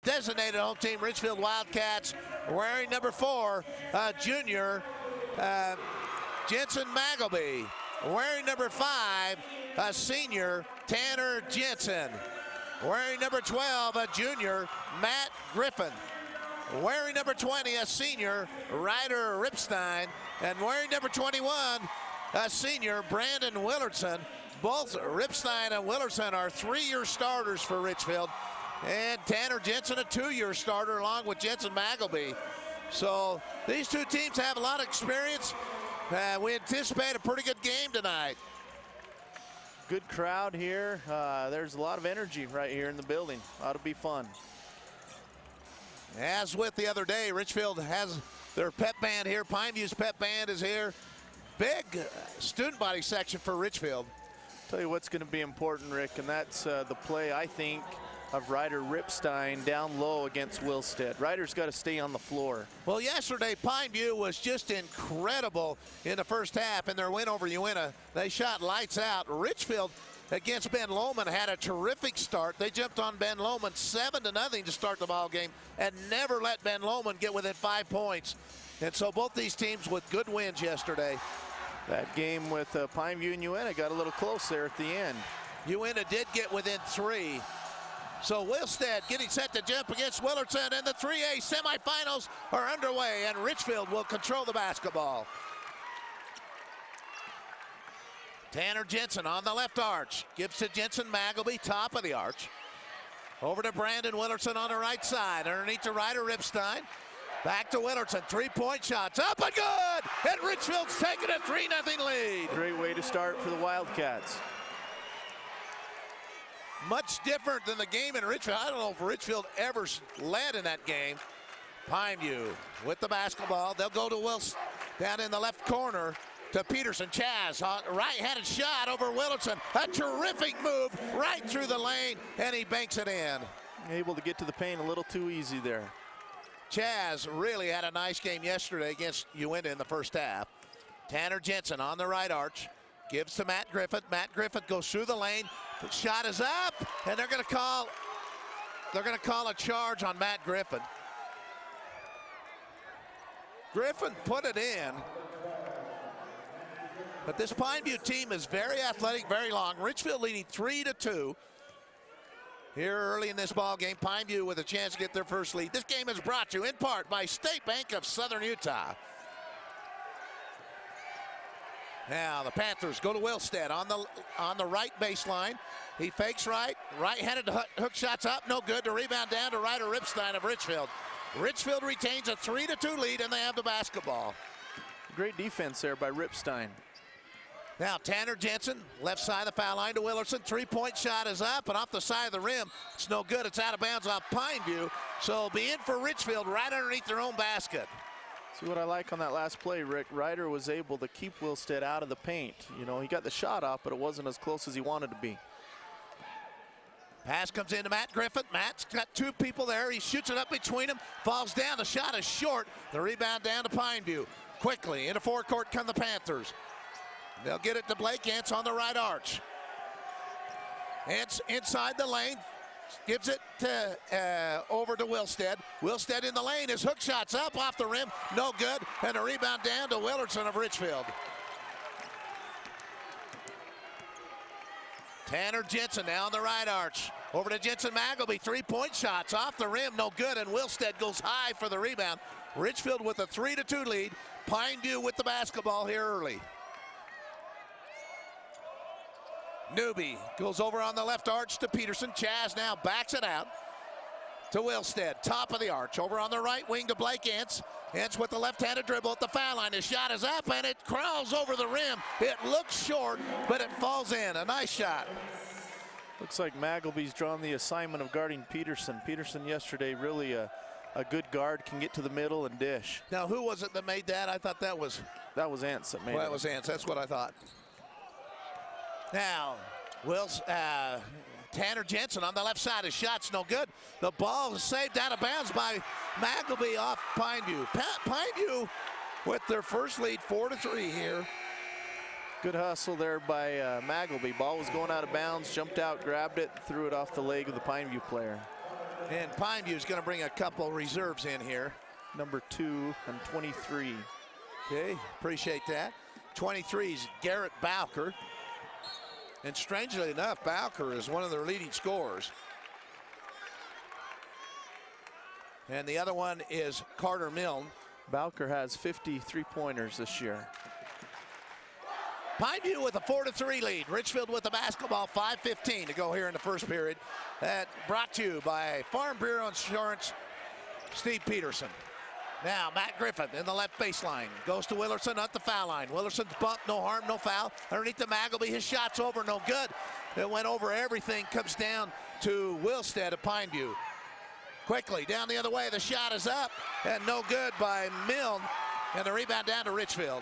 designated home team, Richfield Wildcats, wearing number 4, junior Jensen Magleby. Wearing number 5, a senior, Tanner Jensen. Wearing number 12, a junior, Matt Griffin. Wearing number 20, a senior, Ryder Ripstein. And wearing number 21, a senior, Brandon Willardson. Both Ripstein and Willardson are 3-year starters for Richfield. And Tanner Jensen, a 2-year starter, along with Jensen Magleby. So these two teams have a lot of experience. We anticipate a pretty good game tonight. Good crowd here. There's a lot of energy right here in the building. Ought to be fun. As with the other day, Richfield has their pep band here. Pineview's pep band is here. Big student body section for Richfield. Tell you what's going to be important, Rick, and that's the play, I think, of Ryder Ripstein down low against Wilstead. Ryder's got to stay on the floor. Well, yesterday, Pineview was just incredible in the first half in their win over Uinta. They shot lights out. Richfield against Ben Lomond had a terrific start. They jumped on Ben Lomond 7-0 to start the ball game and never let Ben Lomond get within 5 points. And so both these teams with good wins yesterday. That game with Pineview and Uinta got a little close there at the end. Uinta did get within 3. So Wilstead getting set to jump against Willardson, and the 3A semifinals are underway, and Richfield will control the basketball. Tanner Jensen on the left arch. Gives to Jensen Magleby, top of the arch. Over to Brandon Willardson on the right side. Underneath to Ryder Ripstein. Back to Willardson. 3-point shots. Up and good! And Richfield's taking a 3-0 lead. Great way to start for the Wildcats. Much different than the game in Richfield. I don't know if Richfield ever led in that game. Pineview with the basketball. They'll go to Wilson down in the left corner to Peterson. Chaz, right-handed shot over Willardson. A terrific move right through the lane, and he banks it in. Able to get to the paint a little too easy there. Chaz really had a nice game yesterday against Uinta in the first half. Tanner Jensen on the right arch. Gives to Matt Griffith. Matt Griffith goes through the lane. The shot is up, and they're going to call a charge on Matt Griffin. Griffin put it in. But this Pineview team is very athletic, very long. Richfield leading 3-2. Here early in this ball game, Pineview with a chance to get their first lead. This game is brought to you in part by State Bank of Southern Utah. Now the Panthers go to Wilstead on the right baseline. He fakes right-handed hook shots up, no good. The rebound down to Ryder Ripstein of Richfield. Richfield retains a 3-2 lead, and they have the basketball. Great defense there by Ripstein. Now Tanner Jensen, left side of the foul line to Willardson. 3-point shot is up and off the side of the rim. It's no good. It's out of bounds off Pineview. So it'll be in for Richfield right underneath their own basket. See what I like on that last play, Rick. Ryder was able to keep Wilstead out of the paint. You know, he got the shot off, but it wasn't as close as he wanted to be. Pass comes into Matt Griffith. Matt's got 2 people there. He shoots it up between them. Falls down. The shot is short. The rebound down to Pineview. Quickly into forecourt come the Panthers. They'll get it to Blake Ents on the right arch. Ents inside the lane. Gives it to over to Wilstead. Wilstead in the lane. His hook shot's up off the rim. No good. And a rebound down to Willardson of Richfield. Tanner Jensen now on the right arch. Over to Jensen Magleby. 3-point shots off the rim. No good. And Wilstead goes high for the rebound. Richfield with a 3-2 lead. Pineview with the basketball here early. Newby goes over on the left arch to Peterson. Chaz now backs it out to Wilstead. Top of the arch. Over on the right wing to Blake Ents. Ents with the left-handed dribble at the foul line. His shot is up and it crawls over the rim. It looks short, but it falls in. A nice shot. Looks like Magleby's drawn the assignment of guarding Peterson. Peterson yesterday really a good guard, can get to the middle and dish. Now who was it that made that? I thought that was... That was Ents that made it. That was Ents. That's what I thought. Now, Tanner Jensen on the left side. His shot's no good. The ball is saved out of bounds by Magleby off Pineview. Pineview with their first lead, 4-3 here. Good hustle there by Magleby. Ball was going out of bounds, jumped out, grabbed it, threw it off the leg of the Pineview player. And Pineview is going to bring a couple reserves in here. Number 2 and 23. Okay, appreciate that. 23 is Garrett Bowker. And strangely enough, Bowker is one of their leading scorers. And the other one is Carter Milne. Bowker has 50 three-pointers this year. Pineview with a 4-3 lead. Richfield with the basketball, 5:15 to go here in the first period. That brought to you by Farm Bureau Insurance, Steve Peterson. Now Matt Griffin in the left baseline. Goes to Willerson at the foul line. Willerson's bump, no harm, no foul. Underneath the Magleby, his shot's over, no good. It went over everything, comes down to Wilstead of Pineview. Quickly, down the other way, the shot is up, and no good by Milne. And the rebound down to Richfield.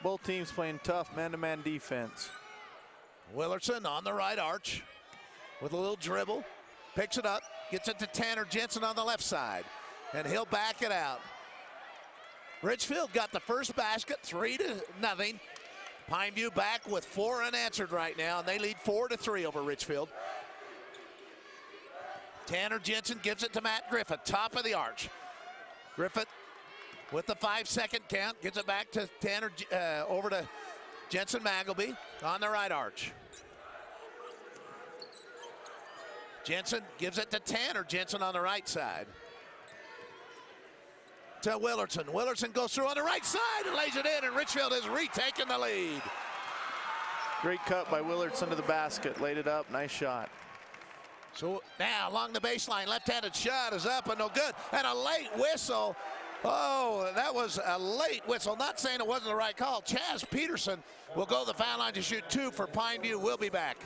Both teams playing tough man-to-man defense. Willerson on the right arch with a little dribble. Picks it up, gets it to Tanner Jensen on the left side. And he'll back it out. Richfield got the first basket, 3-0. Pineview back with 4 unanswered right now, and they lead 4-3 over Richfield. Tanner Jensen gives it to Matt Griffith, top of the arch. Griffith with the 5-second count, gives it back to Tanner, over to Jensen Magleby on the right arch. Jensen gives it to Tanner Jensen on the right side. To Willerson. Willerson goes through on the right side and lays it in, and Richfield has retaken the lead. Great cut by Willerson to the basket. Laid it up, nice shot. So now along the baseline, left-handed shot is up and no good. And a late whistle. Oh, that was a late whistle. Not saying it wasn't the right call. Chaz Peterson will go to the foul line to shoot 2 for Pineview. We'll be back.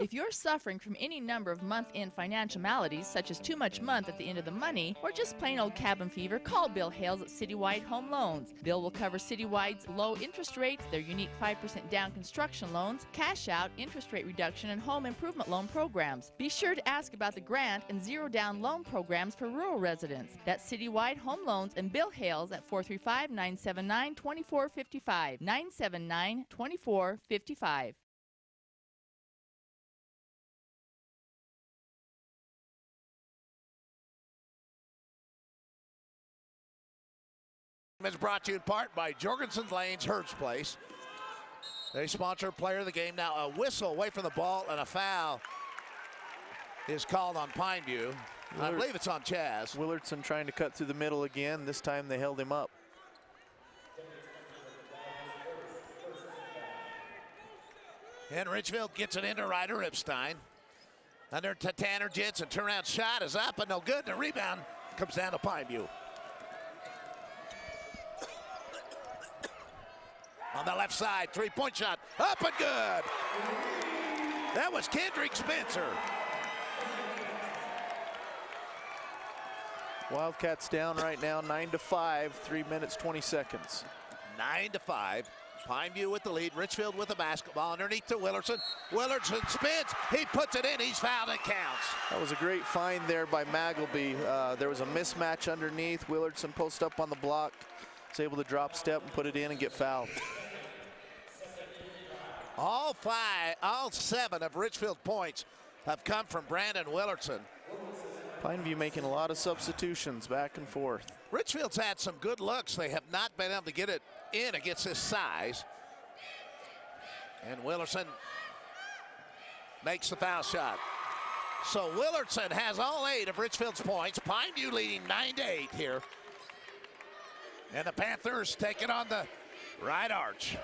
If you're suffering from any number of month-end financial maladies, such as too much month at the end of the money, or just plain old cabin fever, call Bill Hales at Citywide Home Loans. Bill will cover Citywide's low interest rates, their unique 5% down construction loans, cash out, interest rate reduction, and home improvement loan programs. Be sure to ask about the grant and zero-down loan programs for rural residents. That's Citywide Home Loans and Bill Hales at 435-979-2455. 979-2455. Is brought to you in part by Jorgensen Lane's Herb's Place. They sponsor player of the game. Now a whistle away from the ball and a foul is called on Pineview. I believe it's on Chaz. Willerson trying to cut through the middle again. This time they held him up. And Richfield gets it into Ryder Ripstein. Under to Tanner Jensen. Turnaround shot is up and no good. The rebound comes down to Pineview. On the left side, 3-point shot, up and good. That was Kendrick Spencer. Wildcats down right now, 9-5, 3 minutes, 20 seconds. 9-5. Pineview with the lead. Richfield with the basketball underneath to Willerson. Willerson spins. He puts it in. He's fouled. It counts. That was a great find there by Magleby. There was a mismatch underneath. Willerson post up on the block. Was able to drop step and put it in and get fouled. All 7 of Richfield's points have come from Brandon Willerson. Pineview making a lot of substitutions back and forth. Richfield's had some good looks. They have not been able to get it in against his size. And Willerson makes the foul shot. So Willerson has all 8 of Richfield's points. Pineview leading 9-8 here. And the Panthers take it on the right arch.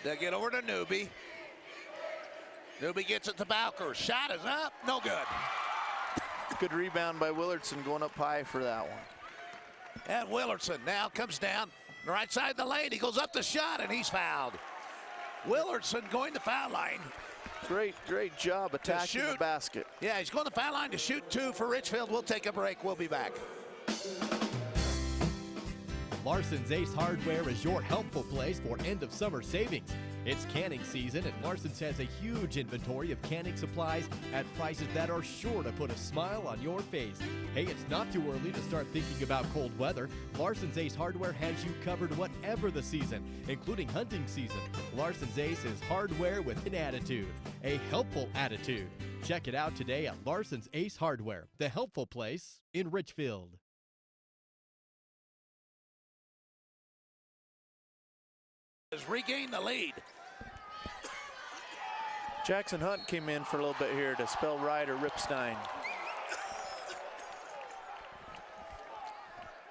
They get over to Newby. Newby gets it to Bowker. Shot is up, no good. Good rebound by Willerson going up high for that one. And Willerson now comes down the right side of the lane. He goes up the shot and he's fouled. Willerson going to foul line. Great job attacking the basket. Yeah, he's going to foul line to shoot 2 for Richfield. We'll take a break. We'll be back. Larson's Ace Hardware is your helpful place for end-of-summer savings. It's canning season, and Larson's has a huge inventory of canning supplies at prices that are sure to put a smile on your face. Hey, it's not too early to start thinking about cold weather. Larson's Ace Hardware has you covered whatever the season, including hunting season. Larson's Ace is hardware with an attitude, a helpful attitude. Check it out today at Larson's Ace Hardware, the helpful place in Richfield. Has regained the lead. Jackson Hunt came in for a little bit here to spell Ryder Ripstein.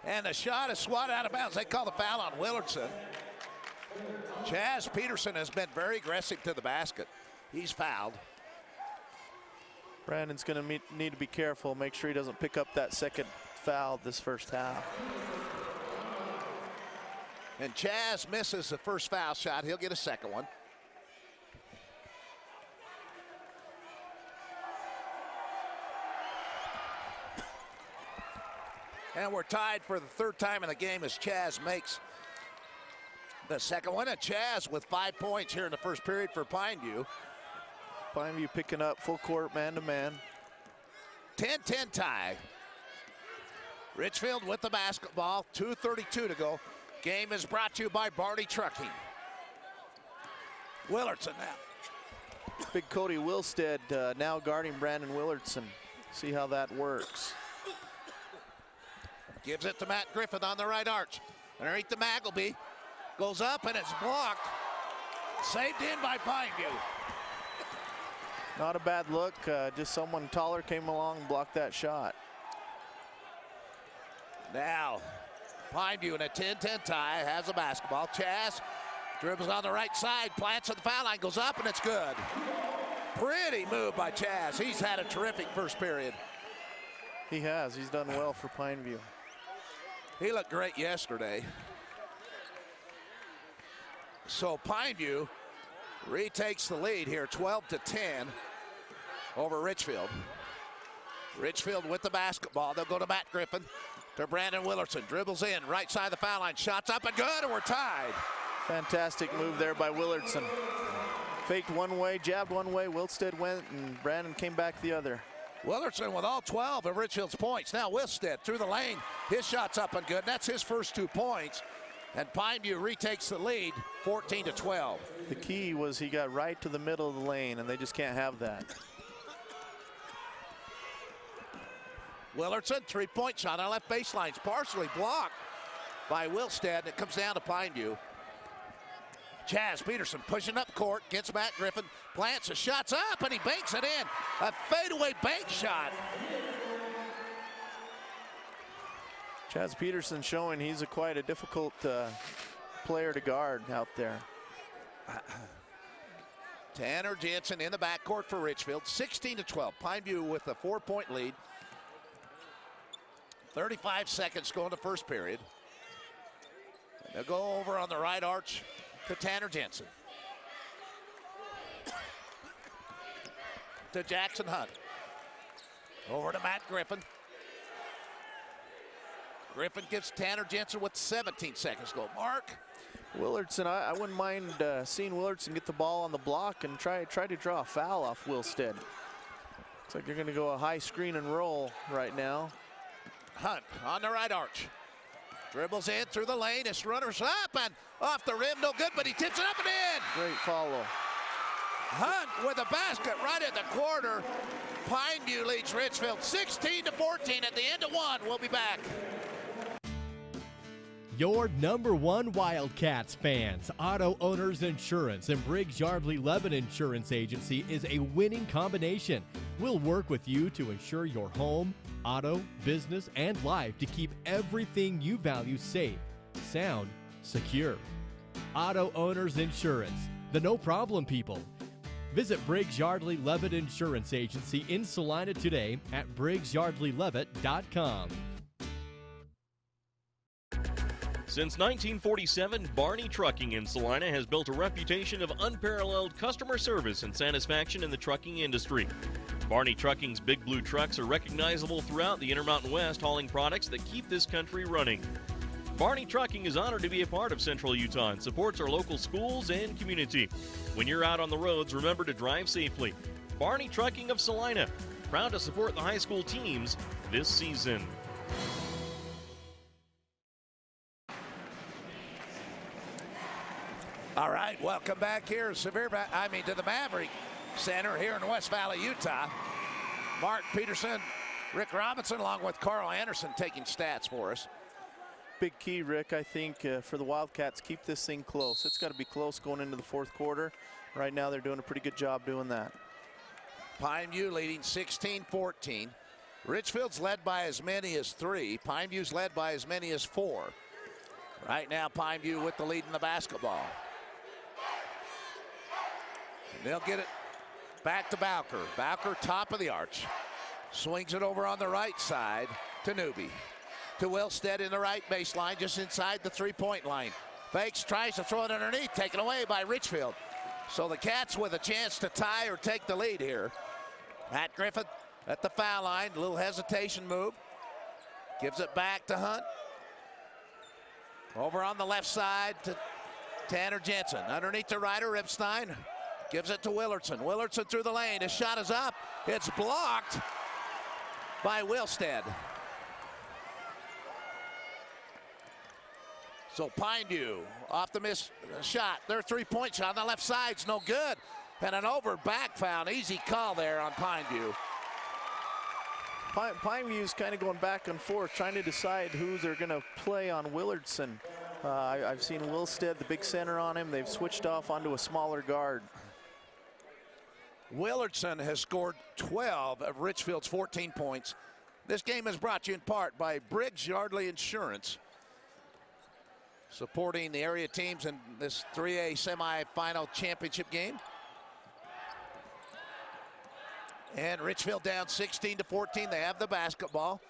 And the shot is swatted out of bounds. They call the foul on Willardson. Chaz Peterson has been very aggressive to the basket. He's fouled. Brandon's going to need to be careful, make sure he doesn't pick up that second foul this first half. And Chaz misses the first foul shot. He'll get a second one. And we're tied for the third time in the game as Chaz makes the second one. And Chaz with 5 points here in the first period for Pineview. Pineview picking up full court man-to-man. 10-10 tie. Richfield with the basketball. 2:32 to go. Game is brought to you by Barney Trucking. Willardson now. Big Cody Wilstead now guarding Brandon Willardson. See how that works. Gives it to Matt Griffin on the right arch. Underneath the Magleby. Goes up and it's blocked. Saved in by Pineview. Not a bad look. Just someone taller came along and blocked that shot. Now, Pineview in a 10-10 tie has a basketball. Chaz dribbles on the right side, plants at the foul line, goes up, and it's good. Pretty move by Chaz. He's had a terrific first period. He has. He's done well for Pineview. He looked great yesterday. So Pineview retakes the lead here, 12-10 over Richfield. Richfield with the basketball. They'll go to Matt Griffin, to Brandon Willardson. Dribbles in, right side of the foul line. Shots up and good, and we're tied. Fantastic move there by Willardson. Faked one way, jabbed one way, Wilstead went, and Brandon came back the other. Willardson with all 12 of Richfield's points. Now Wilstead through the lane. His shot's up and good. That's his first 2 points. And Pineview retakes the lead, 14-12. The key was he got right to the middle of the lane, and they just can't have that. Willardson, 3-point shot on left baseline. It's partially blocked by Wilstead. It comes down to Pineview. Chaz Peterson pushing up court, gets Matt Griffin, plants, the shot's up, and he banks it in. A fadeaway bank shot. Chaz Peterson showing he's quite a difficult player to guard out there. Tanner Jensen in the backcourt for Richfield, 16-12. Pineview with a 4-point lead. 35 seconds going to first period. And they'll go over on the right arch to Tanner Jensen. To Jackson Hunt. Over to Matt Griffin. Griffin gives Tanner Jensen with 17 seconds to go. Mark. Willardson, I wouldn't mind seeing Willardson get the ball on the block and try to draw a foul off Wilstead. Looks like you're going to go a high screen and roll right now. Hunt on the right arch. Dribbles in through the lane. His runner's up and off the rim. No good, but he tips it up and in. Great follow. Hunt with a basket right at the quarter. Pineview leads Richfield 16-14 at the end of one. We'll be back. Your #1 Wildcats fans, Auto Owners Insurance and Briggs Yardley Levitt Insurance Agency is a winning combination. We'll work with you to insure your home, auto, business, and life to keep everything you value safe, sound, secure. Auto Owners Insurance, the no-problem people. Visit Briggs Yardley Levitt Insurance Agency in Salina today at BriggsYardleyLevitt.com. Since 1947, Barney Trucking in Salina has built a reputation of unparalleled customer service and satisfaction in the trucking industry. Barney Trucking's Big Blue trucks are recognizable throughout the Intermountain West, hauling products that keep this country running. Barney Trucking is honored to be a part of Central Utah and supports our local schools and community. When you're out on the roads, remember to drive safely. Barney Trucking of Salina, proud to support the high school teams this season. All right, welcome back here to the Maverick Center here in West Valley, Utah. Mark Peterson, Rick Robinson, along with Carl Anderson taking stats for us. Big key, Rick, I think, for the Wildcats, keep this thing close. It's got to be close going into the fourth quarter. Right now, they're doing a pretty good job doing that. Pineview leading 16-14. Richfield's led by as many as 3. Pineview's led by as many as 4. Right now, Pineview with the lead in the basketball. And they'll get it back to Bowker. Bowker, top of the arch. Swings it over on the right side to Newby. To Wilstead in the right baseline, just inside the three-point line. Fakes, tries to throw it underneath, taken away by Richfield. So the Cats with a chance to tie or take the lead here. Matt Griffin at the foul line, a little hesitation move. Gives it back to Hunt. Over on the left side to Tanner Jensen. Underneath to Ryder Ripstein. Gives it to Willardson. Willardson through the lane. His shot is up. It's blocked by Wilstead. So Pineview off the missed shot. Their three-point shot on the left side's no good. And an over back foul. Easy call there on Pineview. Pineview's kind of going back and forth, trying to decide who they're going to play on Willardson. I've seen Wilstead, the big center on him. They've switched off onto a smaller guard. Willardson has scored 12 of Richfield's 14 points. This game is brought to you in part by Briggs Yardley Insurance, supporting the area teams in this 3A semifinal championship game. And Richfield down 16-14. They have the basketball.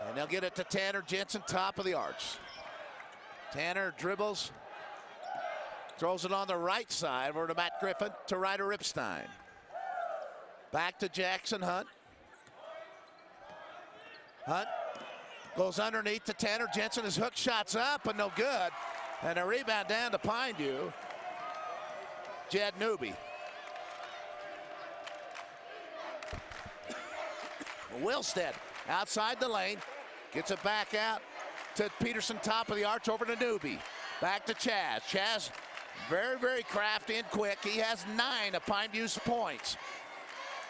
And they'll get it to Tanner Jensen, top of the arch. Tanner dribbles, throws it on the right side over to Matt Griffin to Ryder Ripstein. Back to Jackson Hunt. Hunt goes underneath to Tanner Jensen. His hook shot's up and no good. And a rebound down to Pineview. Jed Newby. Wilstead outside the lane. Gets it back out to Peterson, top of the arch, over to Newby. Back to Chaz. Chaz very, very crafty and quick. He has 9 of Pineview's points.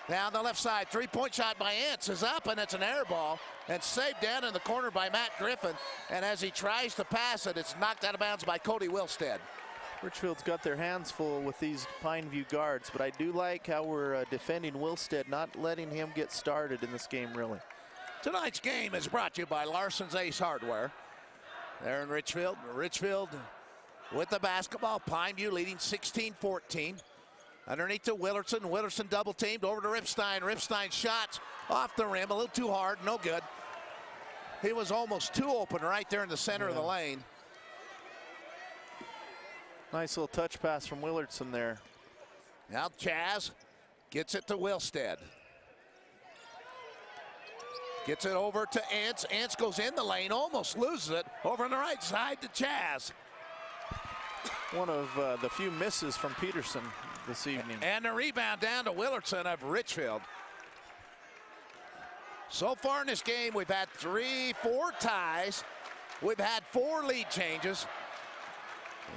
Now on the left side, three-point shot by Entz is up, and it's an air ball and saved down in the corner by Matt Griffin. And as he tries to pass it, it's knocked out of bounds by Cody Wilstead. Richfield's got their hands full with these Pineview guards, but I do like how we're defending Wilstead, not letting him get started in this game, really. Tonight's game is brought to you by Larson's Ace Hardware. There in Richfield. Richfield with the basketball. Pineview leading 16-14. Underneath to Willardson. Willardson double teamed over to Ripstein. Ripstein shots off the rim, a little too hard, no good. He was almost too open right there in the center of the lane. Nice little touch pass from Willardson there. Now Chaz gets it to Wilstead. Gets it over to Entz. Entz goes in the lane, almost loses it. Over on the right side to Chaz. One of the few misses from Peterson this evening. And the rebound down to Willardson of Richfield. So far in this game, we've had 4 ties. We've had 4 lead changes.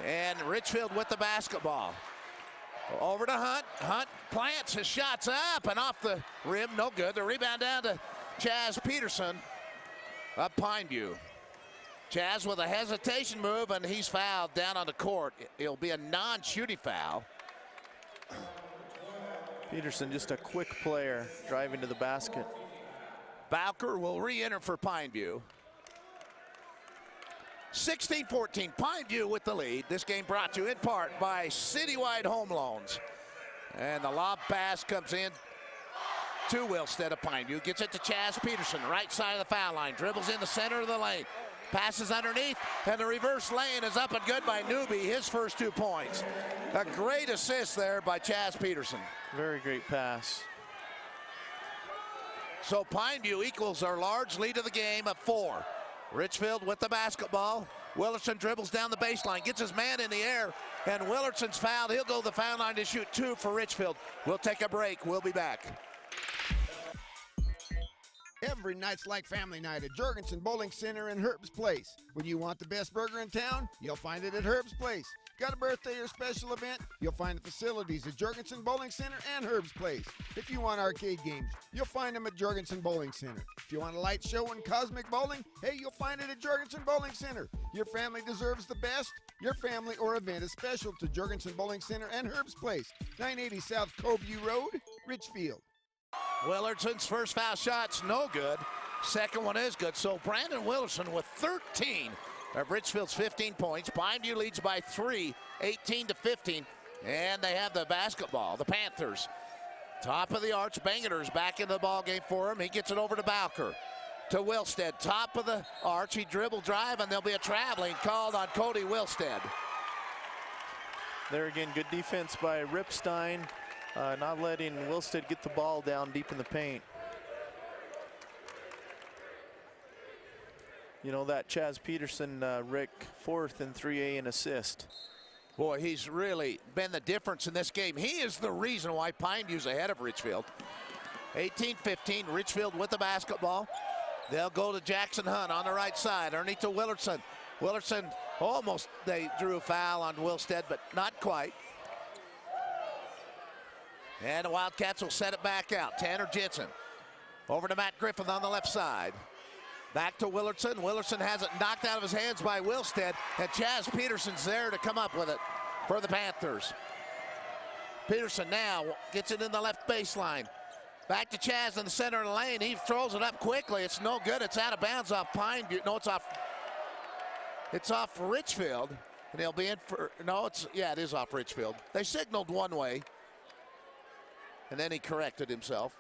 And Richfield with the basketball. Over to Hunt. Hunt plants, his shot's up and off the rim, no good. The rebound down to Chaz Peterson of Pineview. Chaz with a hesitation move, and he's fouled down on the court. It'll be a non-shooting foul. Peterson just a quick player driving to the basket. Bowker will re-enter for Pineview. 16-14, Pineview with the lead. This game brought to you in part by Citywide Home Loans. And the lob pass comes in to Wilstead of Pineview. Gets it to Chaz Peterson, right side of the foul line. Dribbles in the center of the lane. Passes underneath, and the reverse lane is up and good by Newby, his first 2 points. A great assist there by Chaz Peterson. Very great pass. So Pineview equals our large lead of the game of 4. Richfield with the basketball. Willardson dribbles down the baseline, gets his man in the air, and Willardson's fouled. He'll go to the foul line to shoot 2 for Richfield. We'll take a break. We'll be back. Every night's like family night at Jorgensen Bowling Center in Herb's Place. When you want the best burger in town, you'll find it at Herb's Place. Got a birthday or special event? You'll find the facilities at Jorgensen Bowling Center and Herb's Place. If you want arcade games, you'll find them at Jorgensen Bowling Center. If you want a light show and cosmic bowling, hey, you'll find it at Jorgensen Bowling Center. Your family deserves the best. Your family or event is special to Jorgensen Bowling Center and Herb's Place, 980 South Coveview Road, Richfield. Willardson's first foul shot's no good. Second one is good. So Brandon Willardson with 13 of Richfield's 15 points. Pineview leads by 3, 18-15. And they have the basketball, the Panthers. Top of the arch, Bangerter's back into the ball game for him. He gets it over to Bowker. To Wilstead, top of the arch. He dribble drive, and there'll be a traveling called on Cody Wilstead. There again, good defense by Ripstein. Not letting Wilstead get the ball down deep in the paint. You know that Chaz Peterson, Rick, 4th in 3A in assist. Boy, he's really been the difference in this game. He is the reason why Pineview's ahead of Richfield. 18-15, Richfield with the basketball. They'll go to Jackson Hunt on the right side, underneath to Willardson. Willardson almost, they drew a foul on Wilstead, but not quite. And the Wildcats will set it back out. Tanner Jensen over to Matt Griffith on the left side. Back to Willardson. Willardson has it knocked out of his hands by Wilstead, and Chaz Peterson's there to come up with it for the Panthers. Peterson now gets it in the left baseline. Back to Chaz in the center of the lane. He throws it up quickly. It's no good. It's out of bounds off Pineview. No, it's off Richfield, and he'll be in for, no, it is off Richfield. They signaled one way, and then he corrected himself.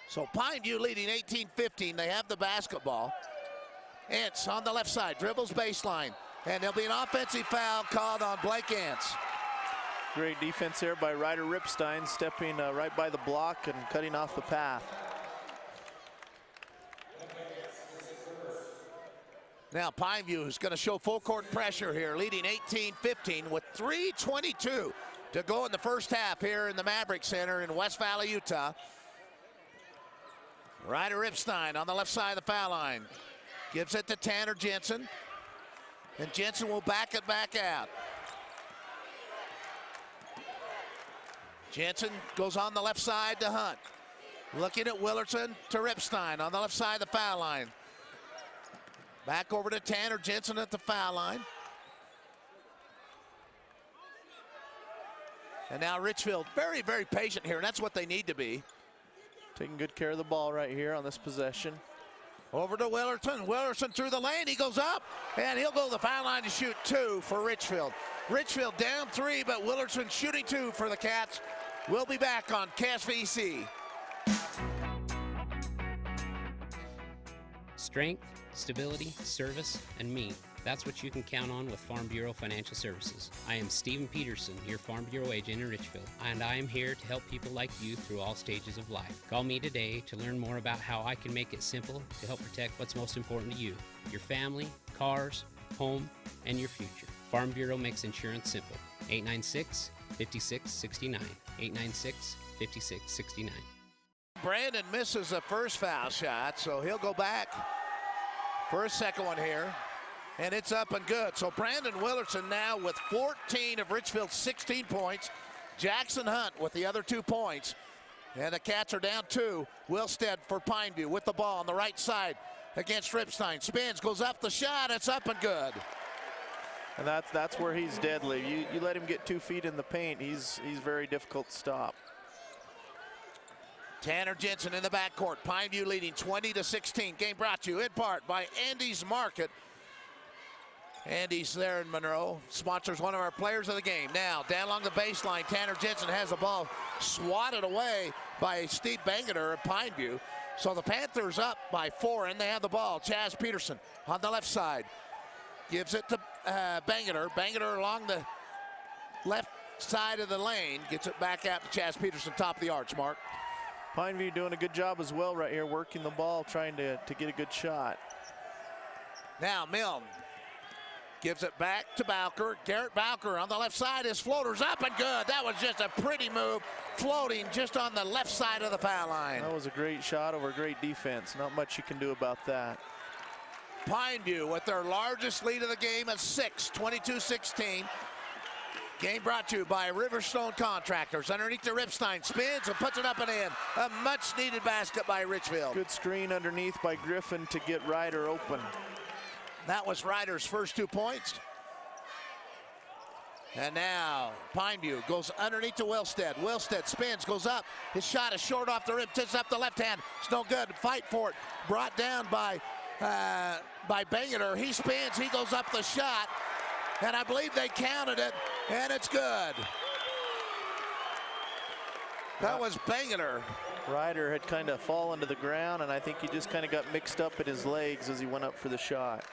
So Pineview leading 18-15. They have the basketball. Ents on the left side, dribbles baseline, and there'll be an offensive foul called on Blake Ents. Great defense there by Ryder Ripstein, stepping right by the block and cutting off the path. Now Pineview is going to show full court pressure here, leading 18-15 with 3:22 to go in the first half here in the Maverick Center in West Valley, Utah. Ryder Ripstein on the left side of the foul line. Gives it to Tanner Jensen. And Jensen will back it back out. Jensen goes on the left side to Hunt. Looking at Willardson to Ripstein on the left side of the foul line. Back over to Tanner Jensen at the foul line. And now Richfield very, very patient here, and that's what they need to be. Taking good care of the ball right here on this possession. Over to Willardson. Willardson through the lane. He goes up, and he'll go to the foul line to shoot 2 for Richfield. Richfield down 3, but Willardson shooting 2 for the Cats. We'll be back on KSVC. Strength, stability, service, and me. That's what you can count on with Farm Bureau Financial Services. I am Stephen Peterson, your Farm Bureau agent in Richfield, and I am here to help people like you through all stages of life. Call me today to learn more about how I can make it simple to help protect what's most important to you, your family, cars, home, and your future. Farm Bureau makes insurance simple. 896-5669. 896-5669. Brandon misses the first foul shot, so he'll go back for a second one here. And it's up and good. So Brandon Willardson now with 14 of Richfield's 16 points. Jackson Hunt with the other 2 points. And the Cats are down 2. Wilstead for Pineview with the ball on the right side against Ripstein. Spins, goes up the shot. It's up and good. And that's where he's deadly. You let him get 2 feet in the paint, he's very difficult to stop. Tanner Jensen in the backcourt. Pineview leading 20-16. Game brought to you in part by Andy's Market. Andy's there in Monroe. Sponsors one of our players of the game. Now, down along the baseline, Tanner Jensen has the ball swatted away by Steve Bangerter at Pineview. So the Panthers up by 4, and they have the ball. Chaz Peterson on the left side. Gives it to Bangerter. Bangerter along the left side of the lane. Gets it back out to Chaz Peterson, top of the arch, Mark. Pineview doing a good job as well right here, working the ball, trying to get a good shot. Now Milne gives it back to Bowker. Garrett Bowker on the left side. His floater's up and good. That was just a pretty move, floating just on the left side of the foul line. That was a great shot over great defense. Not much you can do about that. Pineview with their largest lead of the game at 6, 22-16. Game brought to you by Riverstone Contractors. Underneath the Ripstein, spins and puts it up and in. A much-needed basket by Richfield. Good screen underneath by Griffin to get Ryder open. That was Ryder's first 2 points. And now Pineview goes underneath to Wilstead. Wilstead spins, goes up. His shot is short off the rim, tips up the left hand. It's no good. Fight for it. Brought down by Bangerter. He spins, he goes up the shot. And I believe they counted it, and it's good. That was Bangerter. Ryder had kind of fallen to the ground, and I think he just kind of got mixed up in his legs as he went up for the shot.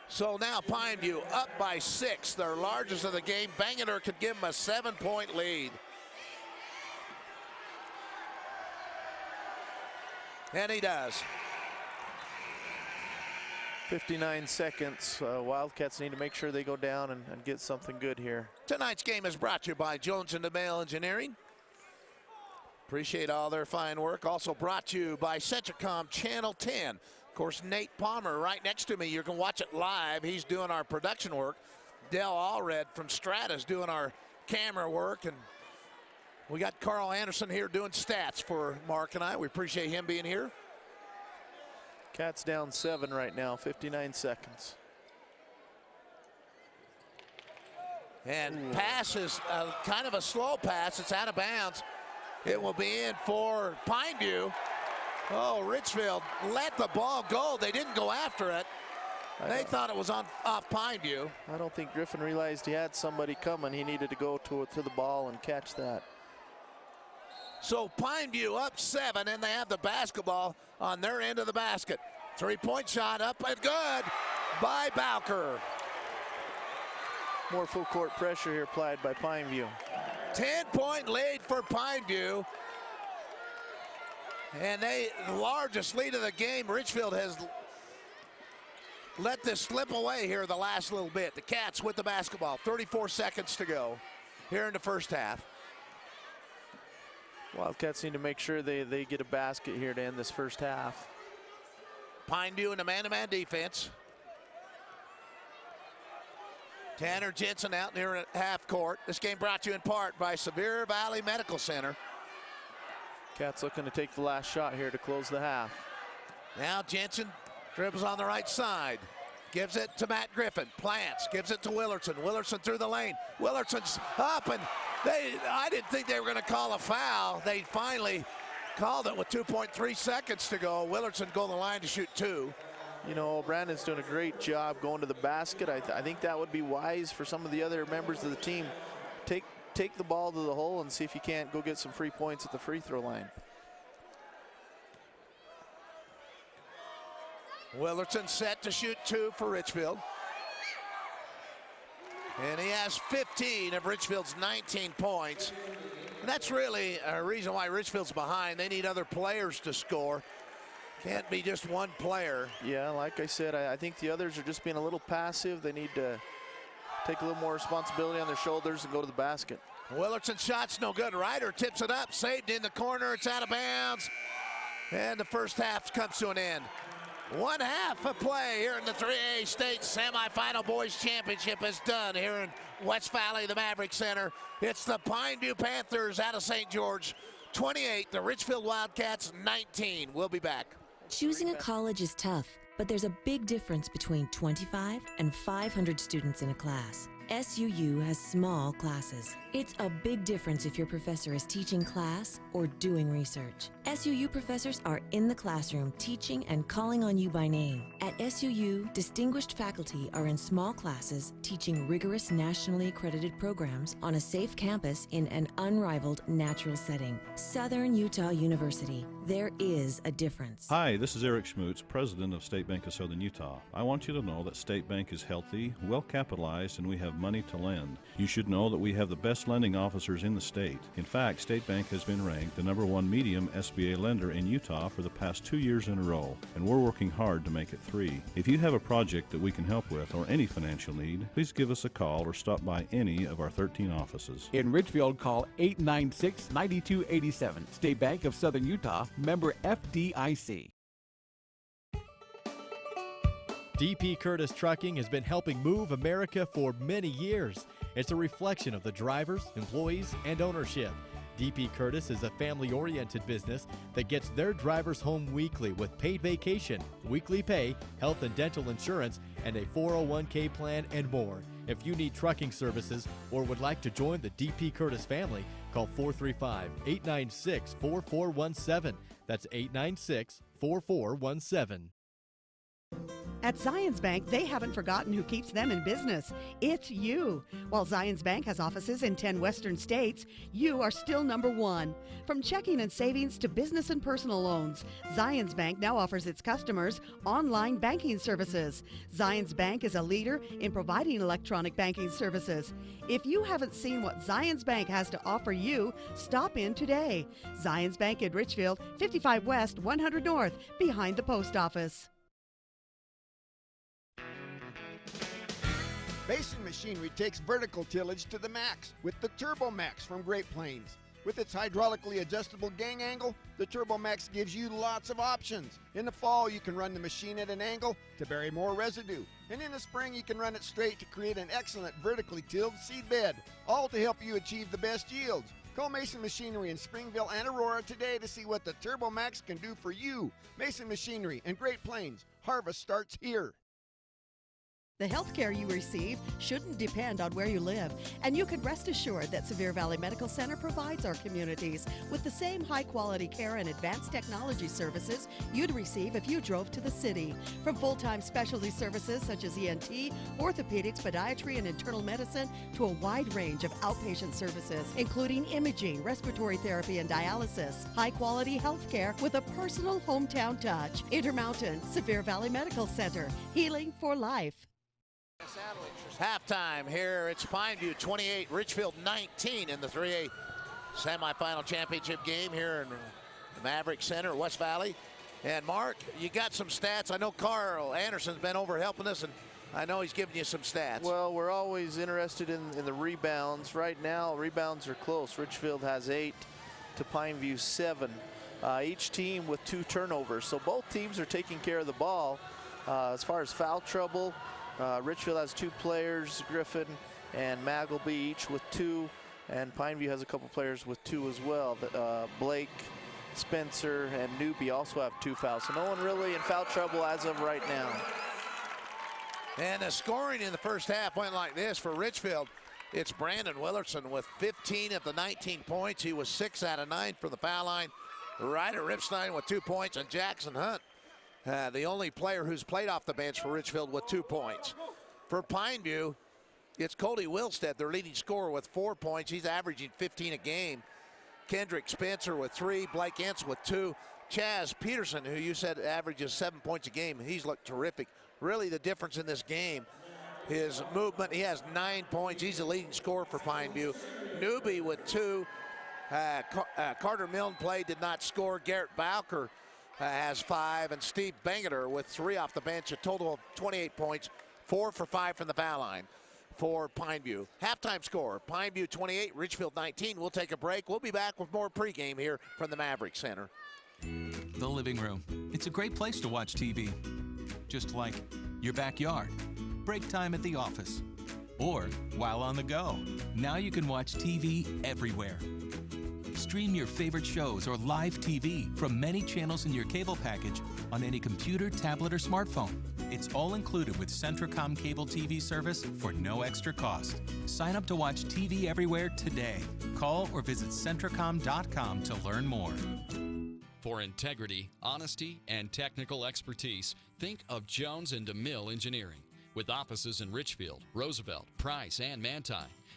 So now Pineview up by 6, their largest of the game. Bangerter could give them a 7-point lead. And he does. 59 seconds. Wildcats need to make sure they go down and get something good here. Tonight's game is brought to you by Jones & DeMail Engineering. Appreciate all their fine work. Also brought to you by Centricom Channel 10. Of course, Nate Palmer right next to me. You can watch it live. He's doing our production work. Dell Allred from Stratus doing our camera work. And we got Carl Anderson here doing stats for Mark and I. We appreciate him being here. Cats down 7 right now, 59 seconds. And pass is kind of a slow pass. It's out of bounds. It will be in for Pineview. Oh, Richfield let the ball go. They didn't go after it. They thought it was off Pineview. I don't think Griffin realized he had somebody coming. He needed to go to the ball and catch that. So Pineview up 7, and they have the basketball on their end of the basket. 3-point shot up and good by Bowker. More full court pressure here applied by Pineview. 10-point lead for Pineview. And the largest lead of the game. Richfield has let this slip away here the last little bit. The Cats with the basketball. 34 seconds to go here in the first half. Wildcats need to make sure they get a basket here to end this first half. Pineview in the man-to-man defense. Tanner Jensen out near at half court. This game brought to you in part by Sevier Valley Medical Center. Cats looking to take the last shot here to close the half. Now Jensen dribbles on the right side. Gives it to Matt Griffin. Plants. Gives it to Willardson. Willardson through the lane. Willardson's up, and I didn't think they were going to call a foul. They finally called it with 2.3 seconds to go. Willardson go to the line to shoot 2. You know, Brandon's doing a great job going to the basket. I think that would be wise for some of the other members of the team. Take the ball to the hole and see if you can't go get some free points at the free throw line. Willardson set to shoot 2 for Richfield. And he has 15 of Richfield's 19 points. And that's really a reason why Richfield's behind. They need other players to score. Can't be just one player. Yeah, like I said, I think the others are just being a little passive. They need to take a little more responsibility on their shoulders and go to the basket. Willardson shot's no good. Ryder tips it up, saved in the corner. It's out of bounds. And the first half comes to an end. 1 half of play here in the 3A State Semifinal Boys Championship is done here in West Valley, the Maverick Center. It's the Pineview Panthers out of St. George, 28, the Richfield Wildcats, 19. We'll be back. Choosing a college is tough, but there's a big difference between 25 and 500 students in a class. SUU has small classes. It's a big difference if your professor is teaching class or doing research. SUU professors are in the classroom teaching and calling on you by name. At SUU, distinguished faculty are in small classes teaching rigorous nationally accredited programs on a safe campus in an unrivaled natural setting. Southern Utah University. There is a difference. Hi, this is Eric Schmutz, president of State Bank of Southern Utah. I want you to know that State Bank is healthy, well capitalized, and we have have money to lend. You should know that we have the best lending officers in the state. In fact, State Bank has been ranked the #1 medium SBA lender in Utah for the past 2 years in a row, and we're working hard to make it 3. If you have a project that we can help with or any financial need, please give us a call or stop by any of our 13 offices. In Richfield, call 896-9287. State Bank of Southern Utah, member FDIC. DP Curtis Trucking has been helping move America for many years. It's a reflection of the drivers, employees, and ownership. DP Curtis is a family-oriented business that gets their drivers home weekly with paid vacation, weekly pay, health and dental insurance, and a 401k plan and more. If you need trucking services or would like to join the DP Curtis family, call 435-896-4417. That's 896-4417. At Zions Bank, they haven't forgotten who keeps them in business. It's you. While Zions Bank has offices in 10 western states, you are still #1. From checking and savings to business and personal loans, Zions Bank now offers its customers online banking services. Zions Bank is a leader in providing electronic banking services. If you haven't seen what Zions Bank has to offer you, stop in today. Zions Bank in Richfield, 55 West, 100 North, behind the post office. Mason Machinery takes vertical tillage to the max with the Turbo Max from Great Plains. With its hydraulically adjustable gang angle, the Turbo Max gives you lots of options. In the fall, you can run the machine at an angle to bury more residue. And in the spring, you can run it straight to create an excellent vertically tilled seed bed, all to help you achieve the best yields. Call Mason Machinery in Springville and Aurora today to see what the Turbo Max can do for you. Mason Machinery in Great Plains. Harvest starts here. The health care you receive shouldn't depend on where you live, and you can rest assured that Sevier Valley Medical Center provides our communities with the same high-quality care and advanced technology services you'd receive if you drove to the city. From full-time specialty services such as ENT, orthopedics, podiatry, and internal medicine to a wide range of outpatient services, including imaging, respiratory therapy, and dialysis. High-quality health care with a personal hometown touch. Intermountain Sevier Valley Medical Center, healing for life. Halftime here. It's Pineview 28, Richfield 19 in the 3A semifinal championship game here in the Maverick Center, West Valley. And Mark, you got some stats. I know Carl Anderson's been over helping us, and I know he's giving you some stats. Well, we're always interested in the rebounds. Right now, rebounds are close. Richfield has 8 to Pineview 7. Each team with 2 turnovers. So both teams are taking care of the ball. As far as foul trouble, Richfield has 2 players, Griffin and Magleby, each with 2, and Pineview has a couple players with 2 as well. Blake, Spencer, and Newby also have 2 fouls, so no one really in foul trouble as of right now. And the scoring in the first half went like this for Richfield. It's Brandon Willardson with 15 of the 19 points. He was 6 out of 9 from the foul line. Ryder Ripstein with 2 points, and Jackson Hunt, the only player who's played off the bench for Richfield, with 2 points. For Pineview, it's Cody Wilstead, their leading scorer, with 4 points. He's averaging 15 a game. Kendrick Spencer with 3, Blake Entz with 2. Chaz Peterson, who you said averages 7 points a game, he's looked terrific. Really the difference in this game, his movement, he has 9 points. He's the leading scorer for Pineview. Newby with 2. Carter Milne played, did not score. Garrett Bowker has 5, and Steve Bangeter with 3 off the bench, a total of 28 points, 4 for 5 from the foul line for Pineview. Halftime score, Pineview 28, Richfield 19. We'll take a break. We'll be back with more pregame here from the Maverick Center. The living room. It's a great place to watch TV. Just like your backyard, break time at the office, or while on the go. Now you can watch TV everywhere. Stream your favorite shows or live TV from many channels in your cable package on any computer, tablet, or smartphone. It's all included with Centracom cable TV service for no extra cost. Sign up to watch TV everywhere today. Call or visit Centracom.com to learn more. For integrity, honesty, and technical expertise, think of Jones & DeMille Engineering. With offices in Richfield, Roosevelt, Price, and Manti,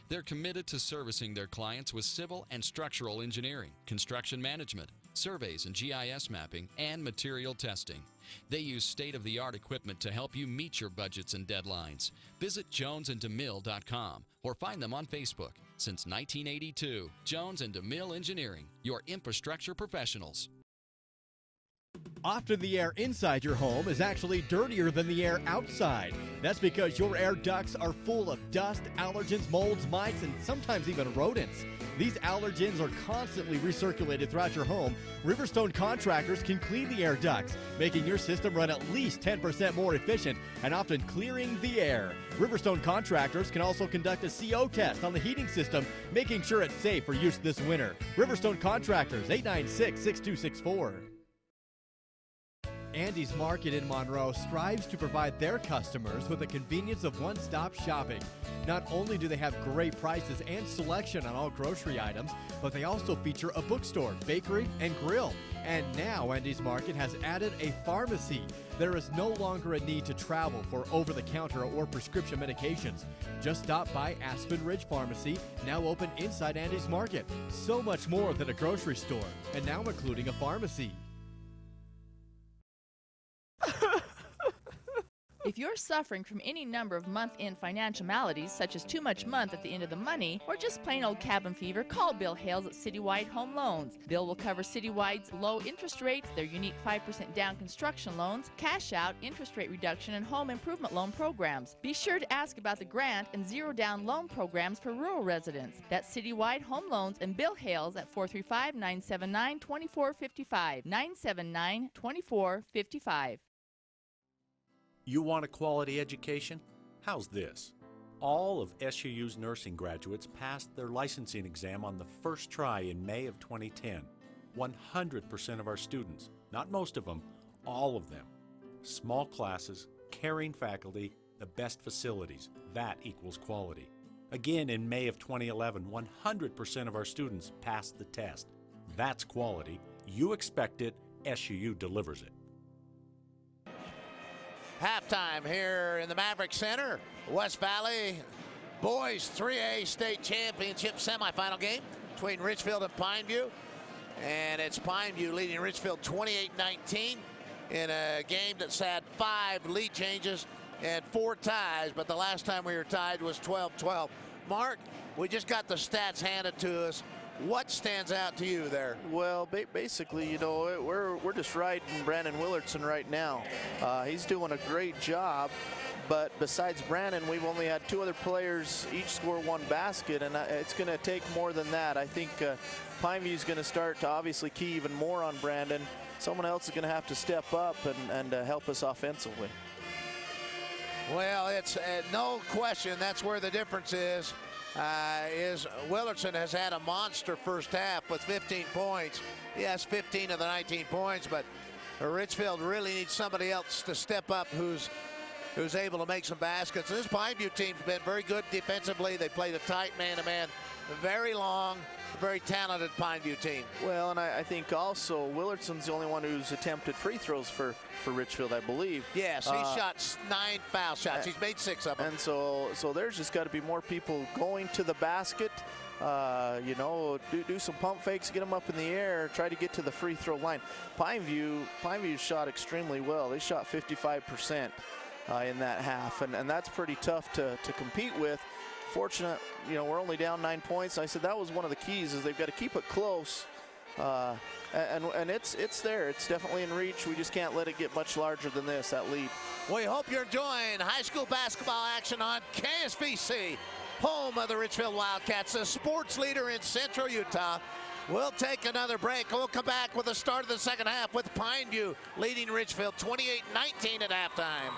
They're committed to servicing their clients with civil and structural engineering, construction management, surveys and GIS mapping, and material testing. They use state-of-the-art equipment to help you meet your budgets and deadlines. Visit jonesandDeMille.com or find them on Facebook. Since 1982, Jones and DeMille Engineering, your infrastructure professionals. Often the air inside your home is actually dirtier than the air outside. That's because your air ducts are full of dust, allergens, molds, mites, and sometimes even rodents. These allergens are constantly recirculated throughout your home. Riverstone contractors can clean the air ducts, making your system run at least 10% more efficient and often clearing the air. Riverstone contractors can also conduct a CO test on the heating system, making sure it's safe for use this winter. Riverstone Contractors, 896-6264. Andy's Market in Monroe strives to provide their customers with the convenience of one-stop shopping. Not only do they have great prices and selection on all grocery items, but they also feature a bookstore, bakery, and grill. And now Andy's Market has added a pharmacy. There is no longer a need to travel for over-the-counter or prescription medications. Just stop by Aspen Ridge Pharmacy, now open inside Andy's Market. So much more than a grocery store, and now including a pharmacy. If you're suffering from any number of month-end financial maladies, such as too much month at the end of the money, or just plain old cabin fever, call Bill Hales at Citywide Home Loans. Bill will cover Citywide's low interest rates, their unique 5% down construction loans, cash out, interest rate reduction, and home improvement loan programs. Be sure to ask about the grant and zero down loan programs for rural residents. That's Citywide Home Loans and Bill Hales at 435-979-2455. 979-2455. You want a quality education? How's this? All of SUU's nursing graduates passed their licensing exam on the first try in May of 2010. 100% of our students, not most of them, all of them. Small classes, caring faculty, the best facilities. That equals quality. Again, in May of 2011, 100% of our students passed the test. That's quality. You expect it, SUU delivers it. Halftime here in the Maverick Center. West Valley boys 3A state championship semifinal game between Richfield and Pineview. And it's Pineview leading Richfield 28-19 in a game that's had 5 lead changes and 4 ties. But the last time we were tied was 12-12. Mark, we just got the stats handed to us. What stands out to you there? Well, basically, you know, we're just riding Brandon Willardson right now. He's doing a great job, but besides Brandon, we've only had 2 other players each score 1 basket, and it's going to take more than that. I think Pineview's going to start to obviously key even more on Brandon. Someone else is going to have to step up and help us offensively. Well, it's no question that's where the difference is Willardson has had a monster first half with 15 points. He has 15 of the 19 points, but Richfield really needs somebody else to step up who's able to make some baskets. This Pineview team's been very good defensively. They played a tight man-to-man, very long, very talented Pineview team. Well, and I think also Willardson's the only one who's attempted free throws for Richfield, I believe. Yes, he shot 9 foul shots. He's made 6 of them. And so there's just got to be more people going to the basket. You know, do some pump fakes, get them up in the air, try to get to the free throw line. Pineview shot extremely well. They shot 55% in that half, and that's pretty tough to compete with. Fortunate, you know, we're only down 9 points. I said that was one of the keys, is they've got to keep it close. And it's there. It's definitely in reach. We just can't let it get much larger than this, that lead. We hope you're enjoying high school basketball action on KSVC, home of the Richfield Wildcats, the sports leader in Central Utah. We'll take another break. We'll come back with the start of the second half with Pineview leading Richfield 28-19 at halftime.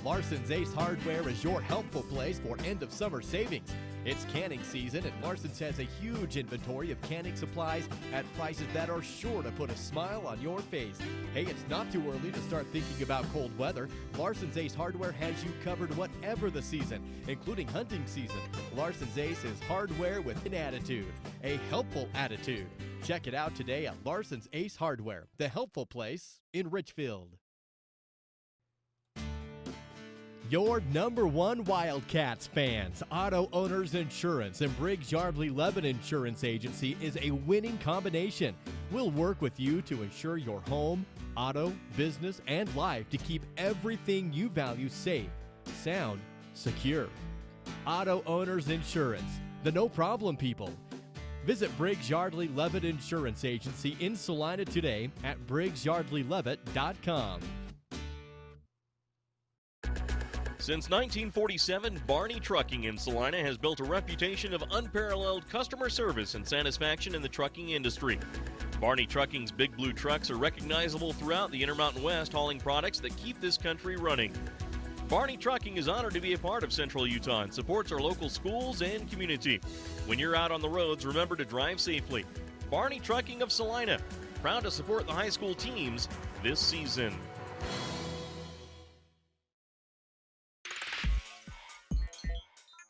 Larson's Ace Hardware is your helpful place for end-of-summer savings. It's canning season, and Larson's has a huge inventory of canning supplies at prices that are sure to put a smile on your face. Hey, it's not too early to start thinking about cold weather. Larson's Ace Hardware has you covered whatever the season, including hunting season. Larson's Ace is hardware with an attitude, a helpful attitude. Check it out today at Larson's Ace Hardware, the helpful place in Richfield. Your #1 Wildcats fans, Auto Owners Insurance and Briggs Yardley Levin Insurance Agency is a winning combination. We'll work with you to insure your home, auto, business, and life to keep everything you value safe, sound, secure. Auto Owners Insurance, the no-problem people. Visit Briggs Yardley Levitt Insurance Agency in Salina today at BriggsYardleyLevitt.com. Since 1947, Barney Trucking in Salina has built a reputation of unparalleled customer service and satisfaction in the trucking industry. Barney Trucking's Big Blue trucks are recognizable throughout the Intermountain West, hauling products that keep this country running. Barney Trucking is honored to be a part of Central Utah and supports our local schools and community. When you're out on the roads, remember to drive safely. Barney Trucking of Salina, proud to support the high school teams this season.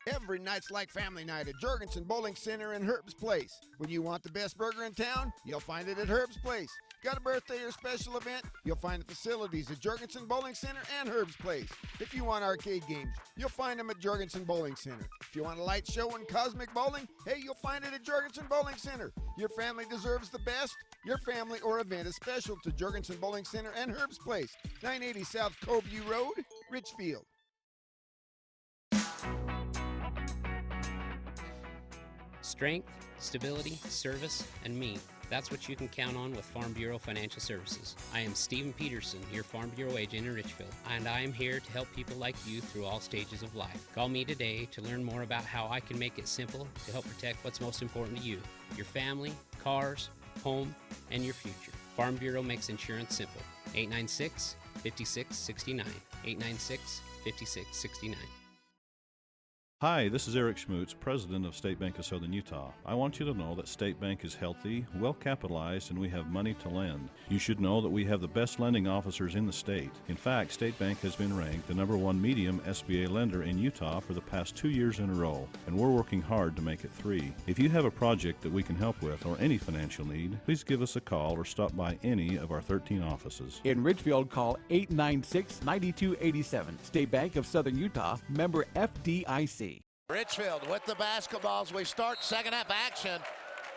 Every night's like family night at Jorgensen Bowling Center in Herb's Place. When you want the best burger in town, you'll find it at Herb's Place. Got a birthday or special event? You'll find the facilities at Jorgensen Bowling Center and Herb's Place. If you want arcade games, you'll find them at Jorgensen Bowling Center. If you want a light show and cosmic bowling, hey, you'll find it at Jorgensen Bowling Center. Your family deserves the best. Your family or event is special to Jorgensen Bowling Center and Herb's Place, 980 South Coveview Road, Richfield. Strength, stability, service, and me. That's what you can count on with Farm Bureau Financial Services. I am Stephen Peterson, your Farm Bureau agent in Richfield, and I am here to help people like you through all stages of life. Call me today to learn more about how I can make it simple to help protect what's most important to you, your family, cars, home, and your future. Farm Bureau makes insurance simple. 896-5669. 896-5669. Hi, this is Eric Schmutz, President of State Bank of Southern Utah. I want you to know that State Bank is healthy, well capitalized, and we have money to lend. You should know that we have the best lending officers in the state. In fact, State Bank has been ranked the #1 medium SBA lender in Utah for the past 2 years in a row, and we're working hard to make it 3. If you have a project that we can help with or any financial need, please give us a call or stop by any of our 13 offices. In Richfield, call 896-9287. State Bank of Southern Utah, member FDIC. Richfield with the basketballs. We start second half action,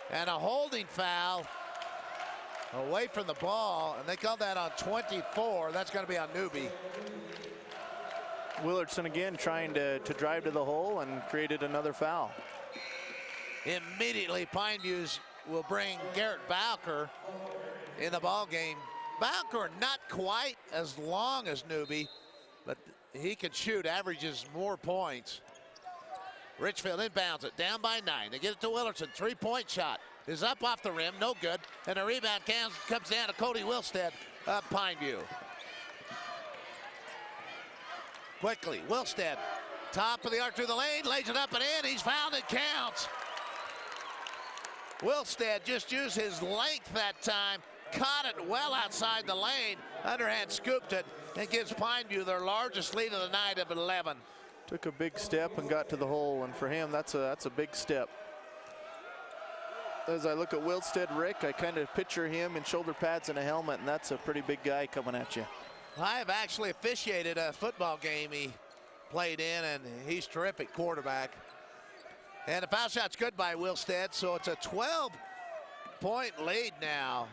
and a holding foul away from the ball, and they called that on 24. That's going to be on Newby. Willardson again trying to drive to the hole and created another foul. Immediately, Pineviews will bring Garrett Bowker in the ball game. Bowker not quite as long as Newby, but he can shoot, averages more points. Richfield inbounds it, down by 9. They get it to Willardson. Three-point shot is up off the rim, no good. And a rebound comes down to Cody Wilstead of Pineview. Quickly, Wilstead, top of the arc through the lane, lays it up and in. He's fouled, it counts. Wilstead just used his length that time, caught it well outside the lane, underhand scooped it, and gives Pineview their largest lead of the night of 11. Took a big step and got to the hole, and for him, that's a big step. As I look at Wilstead, Rick, I kind of picture him in shoulder pads and a helmet, and that's a pretty big guy coming at you. I have actually officiated a football game he played in, and he's terrific quarterback. And the foul shot's good by Wilstead, so it's a 12-point lead now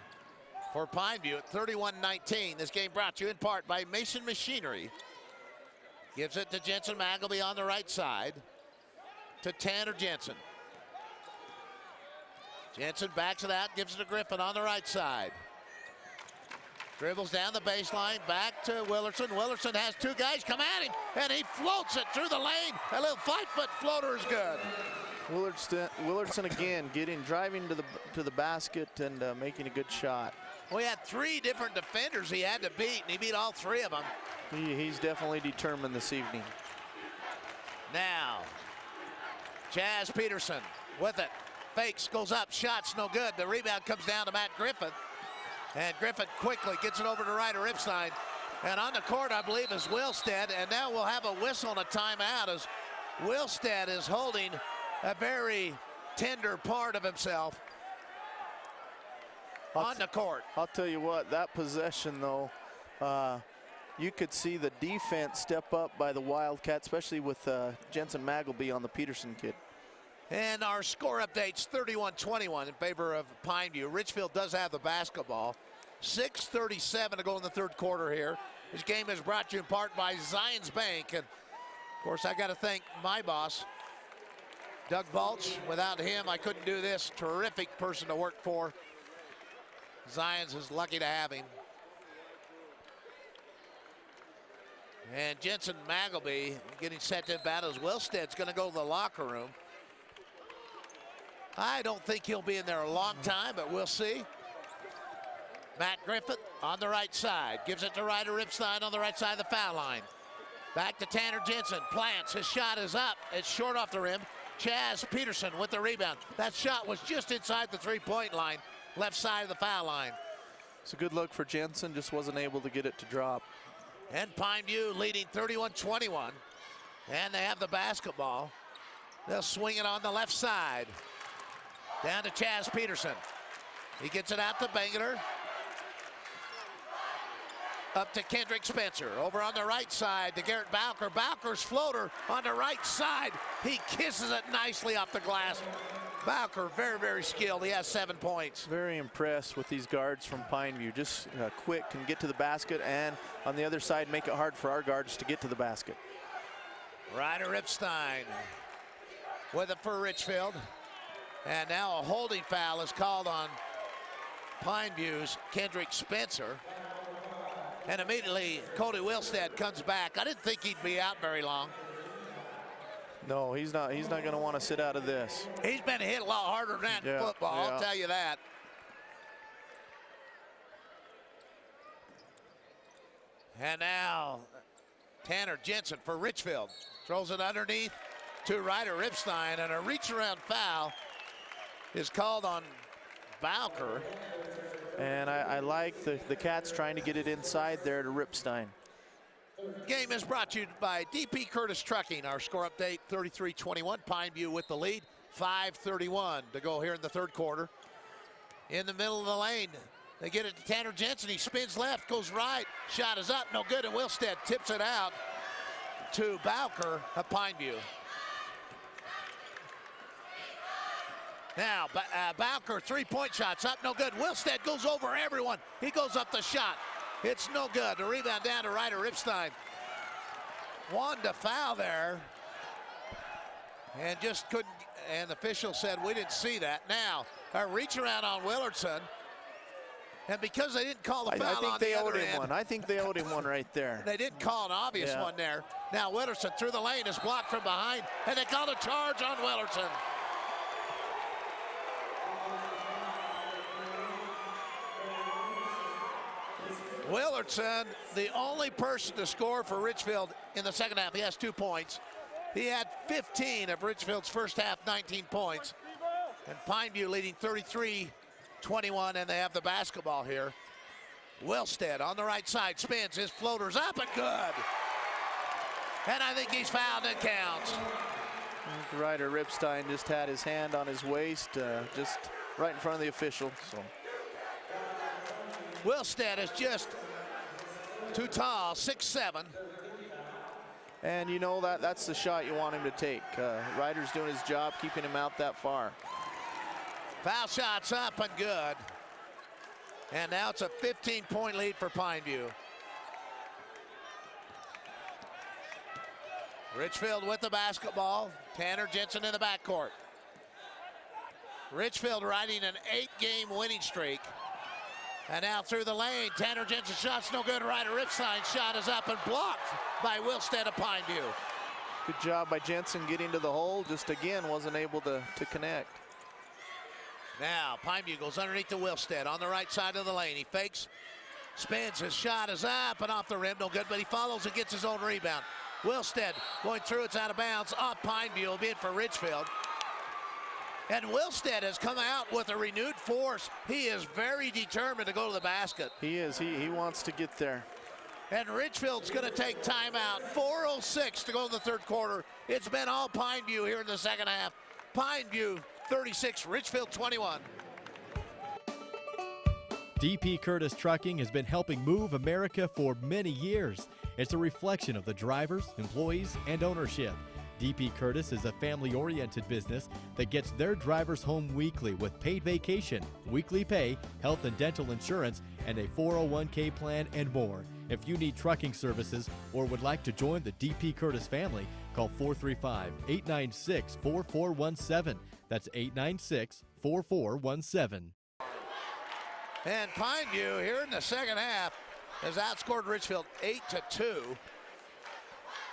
for Pineview at 31-19. This game brought to you in part by Mason Machinery. Gives it to Jensen Magleby on the right side to Tanner Jensen. Jensen backs it out, gives it to Griffin on the right side. Dribbles down the baseline, back to Willardson. Willardson has two guys come at him, and he floats it through the lane. A little 5-foot floater is good. Willardson again driving to the basket and making a good shot. We had 3 different defenders he had to beat, and he beat all 3 of them. He's definitely determined this evening. Now, Jazz Peterson with it. Fakes, goes up, shots no good. The rebound comes down to Matt Griffin. And Griffin quickly gets it over to Ryder Ipstein. And on the court, I believe, is Wilstead. And now we'll have a whistle and a timeout as Wilstead is holding a very tender part of himself on the court. I'll tell you what, that possession, though, you could see the defense step up by the Wildcats, especially with Jensen Magleby on the Peterson kid. And our score updates 31-21 in favor of Pineview. Richfield does have the basketball. 6:37 to go in the third quarter here. This game is brought to you in part by Zions Bank. And of course, I got to thank my boss, Doug Balch. Without him, I couldn't do this. Terrific person to work for. Zions is lucky to have him. And Jensen Magleby getting set to battle as Wilstead's going to go to the locker room. I don't think he'll be in there a long time, but we'll see. Matt Griffith on the right side. Gives it to Ryder Ripstein on the right side of the foul line. Back to Tanner Jensen. Plants. His shot is up. It's short off the rim. Chaz Peterson with the rebound. That shot was just inside the three-point line. Left side of the foul line. It's a good look for Jensen. Just wasn't able to get it to drop. And Pineview leading 31-21. And they have the basketball. They'll swing it on the left side. Down to Chaz Peterson. He gets it out to Bangerter. Up to Kendrick Spencer. Over on the right side to Garrett Bowker. Bowker's floater on the right side. He kisses it nicely off the glass. Bowker, very, very skilled. He has 7 points. Very impressed with these guards from Pineview. Just quick, can get to the basket, and on the other side, make it hard for our guards to get to the basket. Ryder Ripstein with it for Richfield. And now a holding foul is called on Pineview's Kendrick Spencer. And immediately Cody Wilstead comes back. I didn't think he'd be out very long. No, he's not going to want to sit out of this. He's been hit a lot harder than that in football, I'll tell you that. And now Tanner Jensen for Richfield. Throws it underneath to Ryder Ripstein, and a reach around foul is called on Bowker. And I like the Cats trying to get it inside there to Ripstein. Game is brought to you by DP Curtis Trucking. Our score update 33-21. Pineview with the lead. 5:31 to go here in the third quarter. In the middle of the lane, they get it to Tanner Jensen. He spins left, goes right. Shot is up, no good. And Wilstead tips it out to Bowker of Pineview. Now, Bowker, three-point shots up, no good. Wilstead goes over everyone. He goes up the shot. It's no good. The rebound down to Ryder Ripstein. Wanted to foul there. And just couldn't, and the official said we didn't see that. Now, a reach around on Willardson. And because they didn't call the foul on the other end. I think they owed him one right there. They didn't call an obvious one there. Now Willardson through the lane is blocked from behind, and they called a charge on Willardson. Willardson, the only person to score for Richfield in the second half. He has 2 points. He had 15 of Richfield's first half, 19 points. And Pineview leading 33-21, and they have the basketball here. Wilstead on the right side, spins, his floater's up and good. And I think he's fouled and counts. Ryder Ripstein just had his hand on his waist, just right in front of the official. So. Wilstead is just too tall, 6'7". And you know that's the shot you want him to take. Ryder's doing his job, keeping him out that far. Foul shots up and good. And now it's a 15-point lead for Pineview. Richfield with the basketball. Tanner Jensen in the backcourt. Richfield riding an 8-game winning streak. And now through the lane, Tanner Jensen shot's no good. Ryder Ripstein's shot is up and blocked by Wilstead of Pineview. Good job by Jensen getting to the hole. Just again, wasn't able to connect. Now Pineview goes underneath to Wilstead on the right side of the lane. He fakes, spins, his shot is up and off the rim, no good, but he follows and gets his own rebound. Wilstead going through, it's out of bounds, off Pineview, will be in for Richfield. And Wilstead has come out with a renewed force. He is very determined to go to the basket. He is, he wants to get there. And Richfield's gonna take timeout. 4:06 to go in the third quarter. It's been all Pineview here in the second half. Pineview 36, Richfield 21. DP Curtis Trucking has been helping move America for many years. It's a reflection of the drivers, employees, and ownership. DP Curtis is a family-oriented business that gets their drivers home weekly with paid vacation, weekly pay, health and dental insurance, and a 401k plan and more. If you need trucking services or would like to join the DP Curtis family, call 435-896-4417. That's 896-4417. And Pineview here in the second half has outscored Richfield 8-2.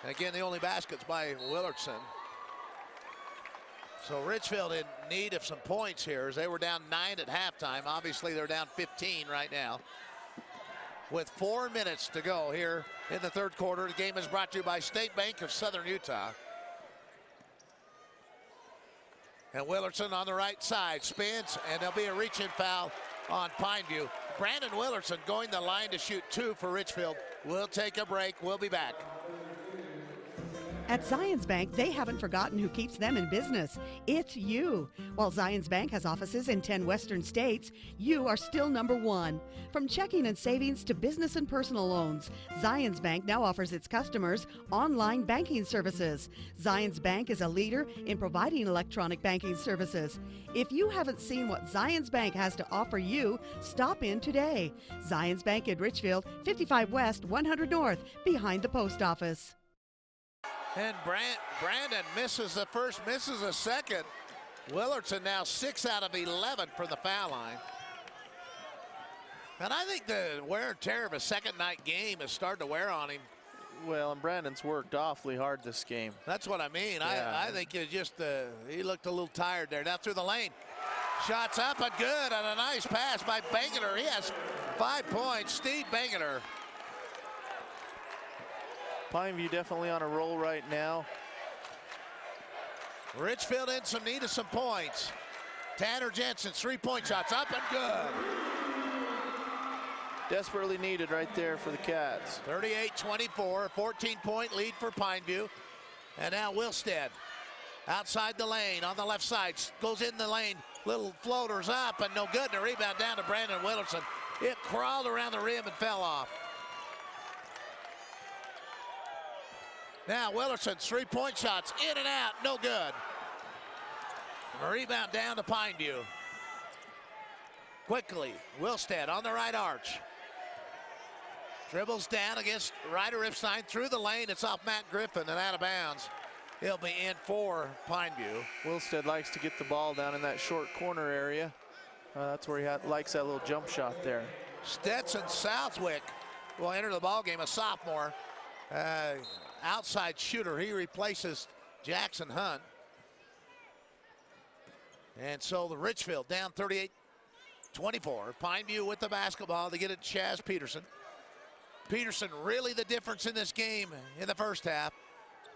And again, the only baskets by Willardson. So Richfield in need of some points here as they were down 9 at halftime. Obviously, they're down 15 right now. With 4 minutes to go here in the third quarter. The game is brought to you by State Bank of Southern Utah. And Willardson on the right side spins, and there'll be a reach-in foul on Pineview. Brandon Willardson going the line to shoot 2 for Richfield. We'll take a break. We'll be back. At Zions Bank, they haven't forgotten who keeps them in business. It's you. While Zions Bank has offices in 10 western states, you are still number one. From checking and savings to business and personal loans, Zions Bank now offers its customers online banking services. Zions Bank is a leader in providing electronic banking services. If you haven't seen what Zions Bank has to offer you, stop in today. Zions Bank in Richfield, 55 West, 100 North, behind the post office. And Brandon misses the first, misses the second. Willardson now 6 out of 11 from the foul line. And I think the wear and tear of a second night game is starting to wear on him. Well, and Brandon's worked awfully hard this game. That's what I mean. Yeah. I think it just, he looked a little tired there. Now through the lane. Shots up and good, and a nice pass by Bangeter. He has 5 points. Steve Bangeter. Pineview definitely on a roll right now. Richfield in some need of some points. Tanner Jensen, 3-point shots up and good. Desperately needed right there for the Cats. 38-24, 14-point lead for Pineview. And now Wilstead outside the lane on the left side. Goes in the lane, little floaters up and no good. And a rebound down to Brandon Willardson. It crawled around the rim and fell off. Now Willardson's 3-point shots in and out, no good. A rebound down to Pineview. Quickly, Wilstead on the right arch. Dribbles down against Ryder Ripstein through the lane. It's off Matt Griffin and out of bounds. He'll be in for Pineview. Wilstead likes to get the ball down in that short corner area. That's where he likes that little jump shot there. Stetson Southwick will enter the ball game, a sophomore. Outside shooter. He replaces Jackson Hunt. And so the Richfield down 38-24. Pineview with the basketball to get it to Chaz Peterson. Peterson really the difference in this game in the first half.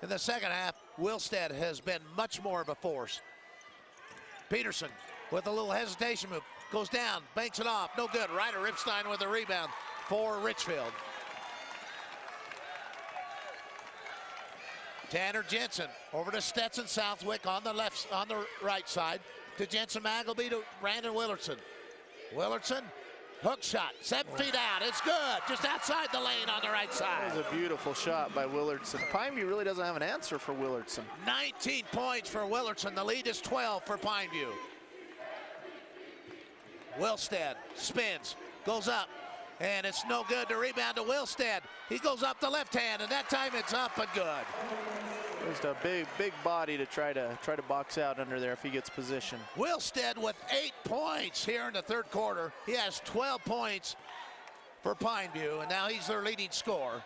In the second half, Wilstead has been much more of a force. Peterson with a little hesitation move. Goes down, banks it off. No good. Ryder Ripstein with a rebound for Richfield. Tanner Jensen over to Stetson Southwick on the right side to Jensen Magleby to Brandon Willardson. Willardson, hook shot, 7 feet out. It's good, just outside the lane on the right side. That was a beautiful shot by Willardson. Pineview really doesn't have an answer for Willardson. 19 points for Willardson. The lead is 12 for Pineview. Wilstead spins, goes up, and it's no good. To rebound to Wilstead. He goes up the left hand, and that time it's up and good. Just a big body to try to box out under there if he gets position. Wilstead with 8 points here in the third quarter. He has 12 points for Pineview, and now he's their leading scorer.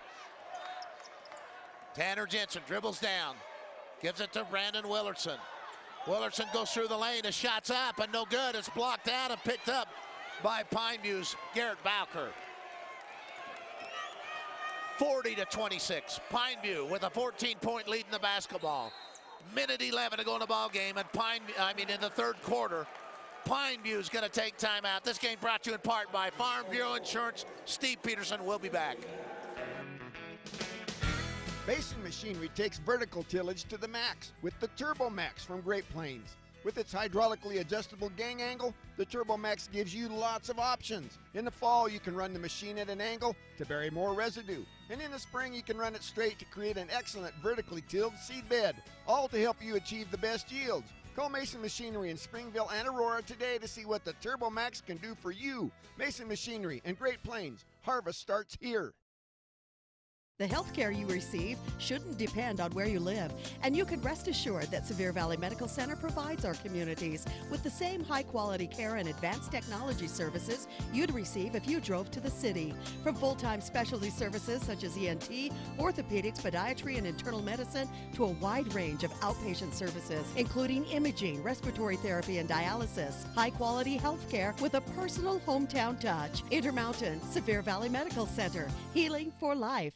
Tanner Jensen dribbles down, gives it to Brandon Willardson. Willardson goes through the lane, the shot's up and no good. It's blocked out and picked up by Pineview's Garrett Bowker. 40-26. Pineview with a 14-point lead in the basketball. Minute 11 to go in the ball game, and in the third quarter, Pineview's going to take time out. This game brought to you in part by Farm Bureau Insurance. Steve Peterson will be back. Basin machinery takes vertical tillage to the max with the Turbo Max from Great Plains. With its hydraulically adjustable gang angle, the Turbo Max gives you lots of options. In the fall, you can run the machine at an angle to bury more residue. And in the spring, you can run it straight to create an excellent vertically tilled seed bed, all to help you achieve the best yields. Call Mason Machinery in Springville and Aurora today to see what the Turbo Max can do for you. Mason Machinery in Great Plains. Harvest starts here. The health care you receive shouldn't depend on where you live, and you can rest assured that Sevier Valley Medical Center provides our communities with the same high-quality care and advanced technology services you'd receive if you drove to the city. From full-time specialty services such as ENT, orthopedics, podiatry, and internal medicine to a wide range of outpatient services, including imaging, respiratory therapy, and dialysis. High-quality health care with a personal hometown touch. Intermountain, Sevier Valley Medical Center, healing for life.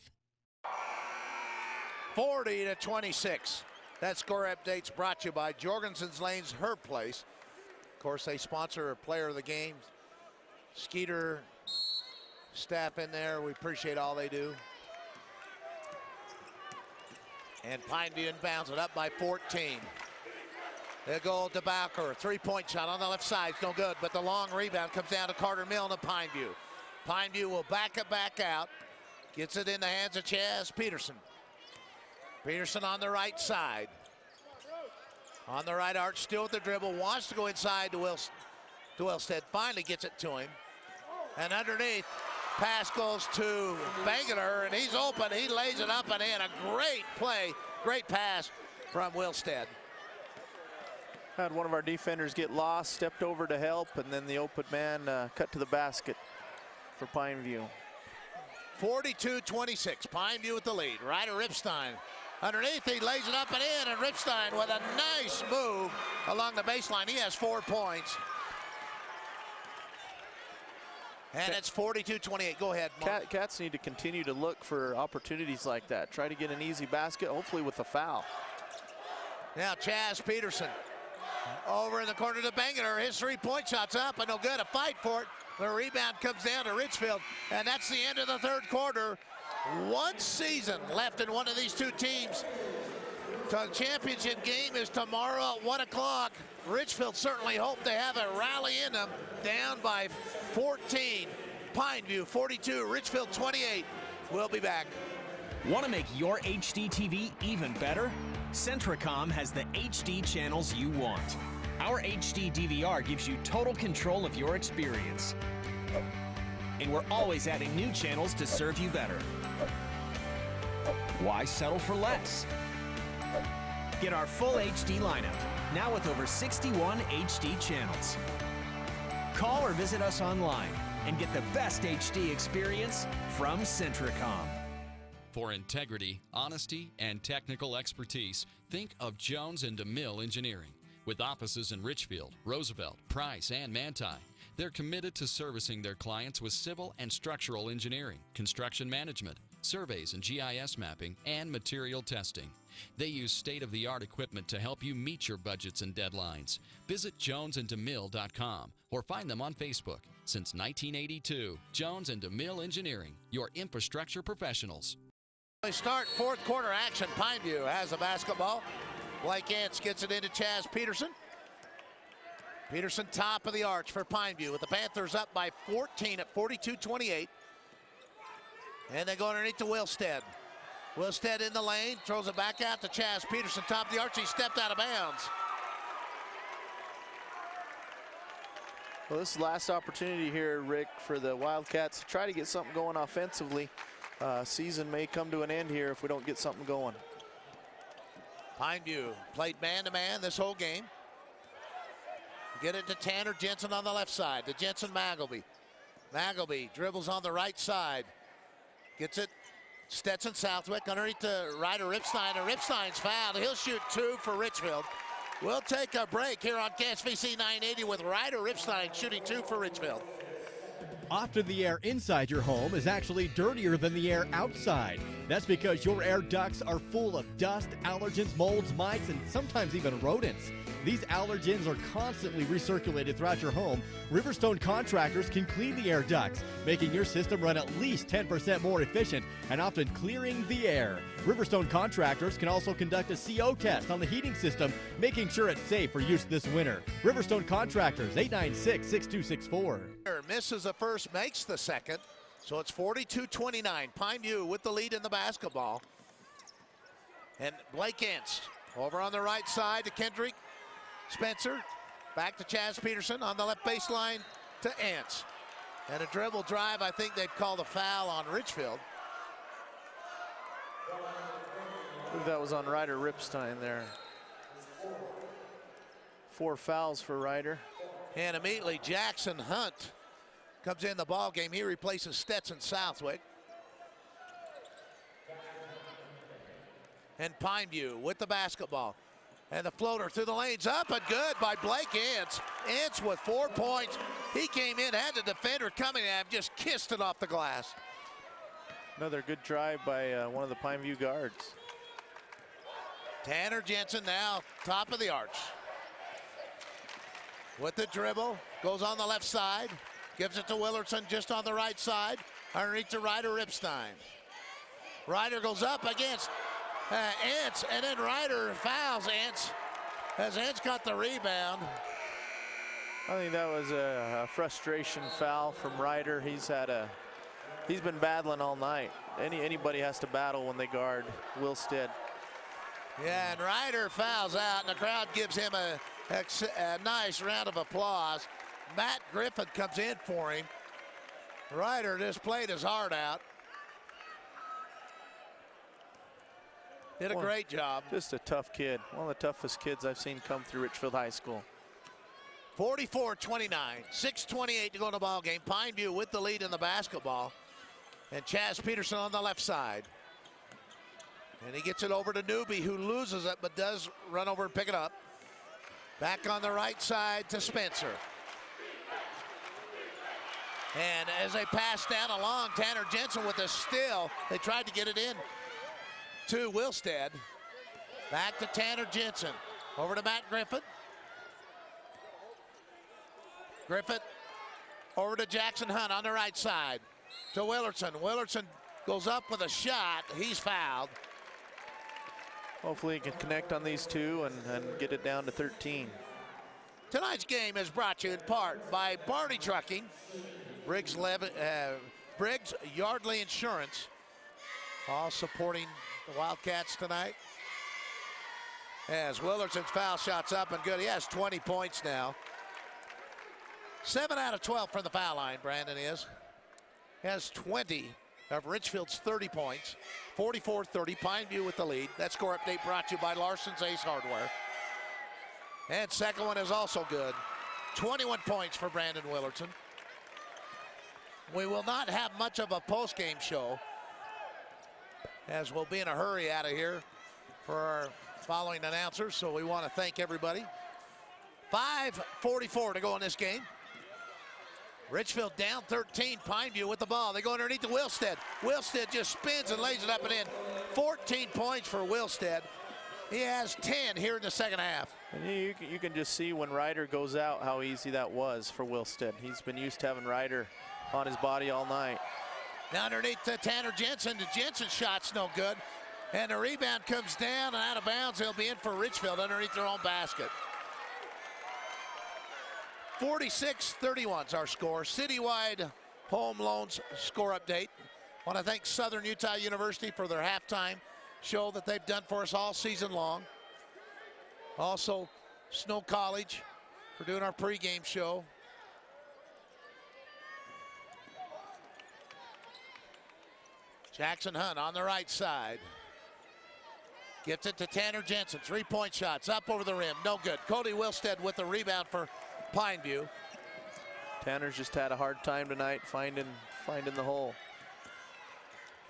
40-26. That score update's brought to you by Jorgensen's Lane's Herb Place. Of course, they sponsor a player of the game. Skeeter staff in there. We appreciate all they do. And Pineview inbounds it up by 14. They'll go to Bowker. Three-point shot on the left side. It's no good, but the long rebound comes down to Carter Milne of Pineview. Pineview will back it back out. Gets it in the hands of Chaz Peterson. Peterson on the right side. On the right arch, still with the dribble. Wants to go inside to Wilstead. Finally gets it to him. And underneath, pass goes to Bangeter, and he's open. He lays it up and in. A great play, great pass from Wilstead. Had one of our defenders get lost, stepped over to help, and then the open man cut to the basket for Pineview. 42-26, Pineview with the lead. Ryder Ripstein underneath, he lays it up and in, and Ripstein with a nice move along the baseline. He has 4 points. And it's 42-28. Go ahead, Mark. Cats need to continue to look for opportunities like that. Try to get an easy basket, hopefully with a foul. Now Chaz Peterson over in the corner to Bangeter. His three-point shot's up and no good. A fight for it. The rebound comes down to Richfield, and that's the end of the third quarter. One season left in one of these two teams. The championship game is tomorrow at 1 o'clock. Richfield certainly hope they have a rally in them. Down by 14. Pineview 42, Richfield 28. We'll be back. Want to make your HD TV even better? Centricom has the HD channels you want. Our HD DVR gives you total control of your experience. And we're always adding new channels to serve you better. Why settle for less? Get our full HD lineup, now with over 61 HD channels. Call or visit us online and get the best HD experience from Centricom. For integrity, honesty, and technical expertise, think of Jones and DeMille Engineering. With offices in Richfield, Roosevelt, Price, and Manti, they're committed to servicing their clients with civil and structural engineering, construction management, surveys and GIS mapping, and material testing. They use state-of-the-art equipment to help you meet your budgets and deadlines. Visit jonesanddemille.com or find them on Facebook. Since 1982, Jones and DeMille Engineering, your infrastructure professionals. They start fourth quarter action. Pineview has a basketball. Blake Ants gets it into Chaz Peterson. Peterson top of the arch for Pineview with the Panthers up by 14 at 42-28. And they go underneath to Wilstead. Wilstead in the lane, throws it back out to Chaz Peterson, top of the arch. He stepped out of bounds. Well, this is the last opportunity here, Rick, for the Wildcats to try to get something going offensively. Season may come to an end here if we don't get something going. Pineview played man-to-man this whole game. Get it to Tanner Jensen on the left side. To Jensen Magleby. Magleby dribbles on the right side. Gets it. Stetson Southwick underneath to Ryder Ripstein. And Ripstein's fouled. He'll shoot 2 for Richfield. We'll take a break here on KSVC 980 with Ryder Ripstein shooting 2 for Richfield. Often the air inside your home is actually dirtier than the air outside. That's because your air ducts are full of dust, allergens, molds, mites, and sometimes even rodents. These allergens are constantly recirculated throughout your home. Riverstone contractors can clean the air ducts, making your system run at least 10% more efficient and often clearing the air. Riverstone contractors can also conduct a CO test on the heating system, making sure it's safe for use this winter. Riverstone contractors, 896-6264. Misses the first, makes the second. So it's 42-29. Pineview with the lead in the basketball. And Blake Entz over on the right side to Kendrick Spencer. Back to Chaz Peterson on the left baseline to Entz. And a dribble drive. I think they've called a foul on Richfield. I believe that was on Ryder Ripstein there. 4 fouls for Ryder. And immediately Jackson Hunt comes in the ball game. He replaces Stetson Southwick. And Pineview with the basketball. And the floater through the lanes, up and good by Blake Entz. Entz with 4 points. He came in, had the defender coming at him, just kissed it off the glass. Another good drive by one of the Pineview guards. Tanner Jensen now top of the arch. With the dribble, goes on the left side. Gives it to Willardson just on the right side. Underneath to Ryder Ripstein. Ryder goes up against Entz, and then Ryder fouls Entz as Entz got the rebound. I think that was a frustration foul from Ryder. He's been battling all night. Anybody has to battle when they guard Wilstead. Yeah, and Ryder fouls out, and the crowd gives him a nice round of applause. Matt Griffin comes in for him. Ryder just played his heart out. Did a great job. Just a tough kid. One of the toughest kids I've seen come through Richfield High School. 44-29, 6:28 to go in the ball game. Pineview with the lead in the basketball. And Chaz Peterson on the left side. And he gets it over to Newby, who loses it, but does run over and pick it up. Back on the right side to Spencer. And as they pass down along, Tanner Jensen with a steal. They tried to get it in to Wilstead. Back to Tanner Jensen. Over to Matt Griffith. Griffith over to Jackson Hunt on the right side. To Willardson. Willardson goes up with a shot. He's fouled. Hopefully he can connect on these two and get it down to 13. Tonight's game is brought to you in part by Barney Trucking, Briggs Yardley Insurance, all supporting the Wildcats tonight. As Willardson's foul shot's up and good. He has 20 points now. 7 out of 12 from the foul line, Brandon is. He has 20 of Richfield's 30 points. 44-30, Pineview with the lead. That score update brought to you by Larson's Ace Hardware. And second one is also good. 21 points for Brandon Willardson. We will not have much of a post-game show, as we'll be in a hurry out of here for our following announcers, so we want to thank everybody. 5:44 to go in this game. Richfield down 13, Pineview with the ball. They go underneath to Wilstead. Wilstead just spins and lays it up and in. 14 points for Wilstead. He has 10 here in the second half. And you can just see when Ryder goes out how easy that was for Wilstead. He's been used to having Ryder on his body all night. Now underneath to Tanner Jensen. The Jensen shot's no good. And the rebound comes down and out of bounds. He'll be in for Richfield underneath their own basket. 46-31 is our score. Citywide home loans score update. Want to thank Southern Utah University for their halftime show that they've done for us all season long. Also, Snow College for doing our pregame show. Jackson Hunt on the right side. Gets it to Tanner Jensen. 3-point shots up over the rim. No good. Cody Wilstead with the rebound for Pineview. Tanner's just had a hard time tonight finding the hole.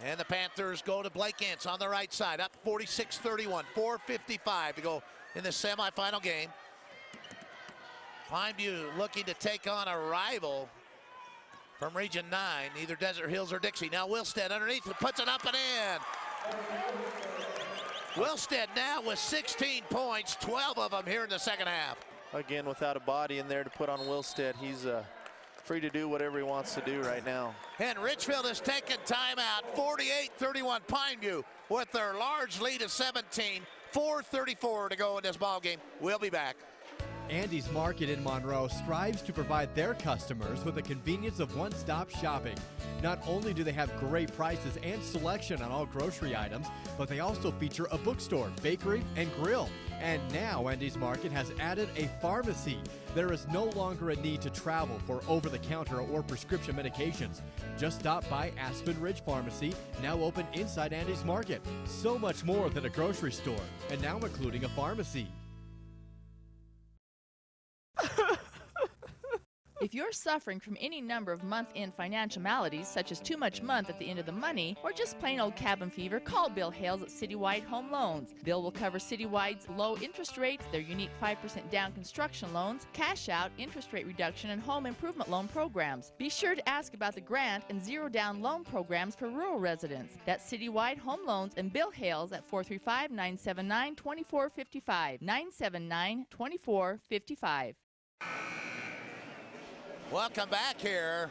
And the Panthers go to Blake Entz on the right side, up 46-31, 4:55 to go in the semifinal game. Pineview looking to take on a rival from Region 9, either Desert Hills or Dixie. Now Wilstead underneath, puts it up and in. Wilstead now with 16 points, 12 of them here in the second half. Again, without a body in there to put on Wilstead, he's free to do whatever he wants to do right now. And Richfield has taken timeout. 48-31 Pineview with their large lead of 17. 4:34 to go in this ball game. We'll be back. Andy's Market in Monroe strives to provide their customers with the convenience of one-stop shopping. Not only do they have great prices and selection on all grocery items, but they also feature a bookstore, bakery, and grill. And now Andy's Market has added a pharmacy. There is no longer a need to travel for over-the-counter or prescription medications. Just stop by Aspen Ridge Pharmacy, now open inside Andy's Market. So much more than a grocery store, and now including a pharmacy. If you're suffering from any number of month-end financial maladies, such as too much month at the end of the money, or just plain old cabin fever, call Bill Hales at Citywide Home Loans. Bill will cover Citywide's low interest rates, their unique 5% down construction loans, cash out, interest rate reduction, and home improvement loan programs. Be sure to ask about the grant and zero down loan programs for rural residents. That's Citywide Home Loans and Bill Hales at 435-979-2455. 979-2455. Welcome back here.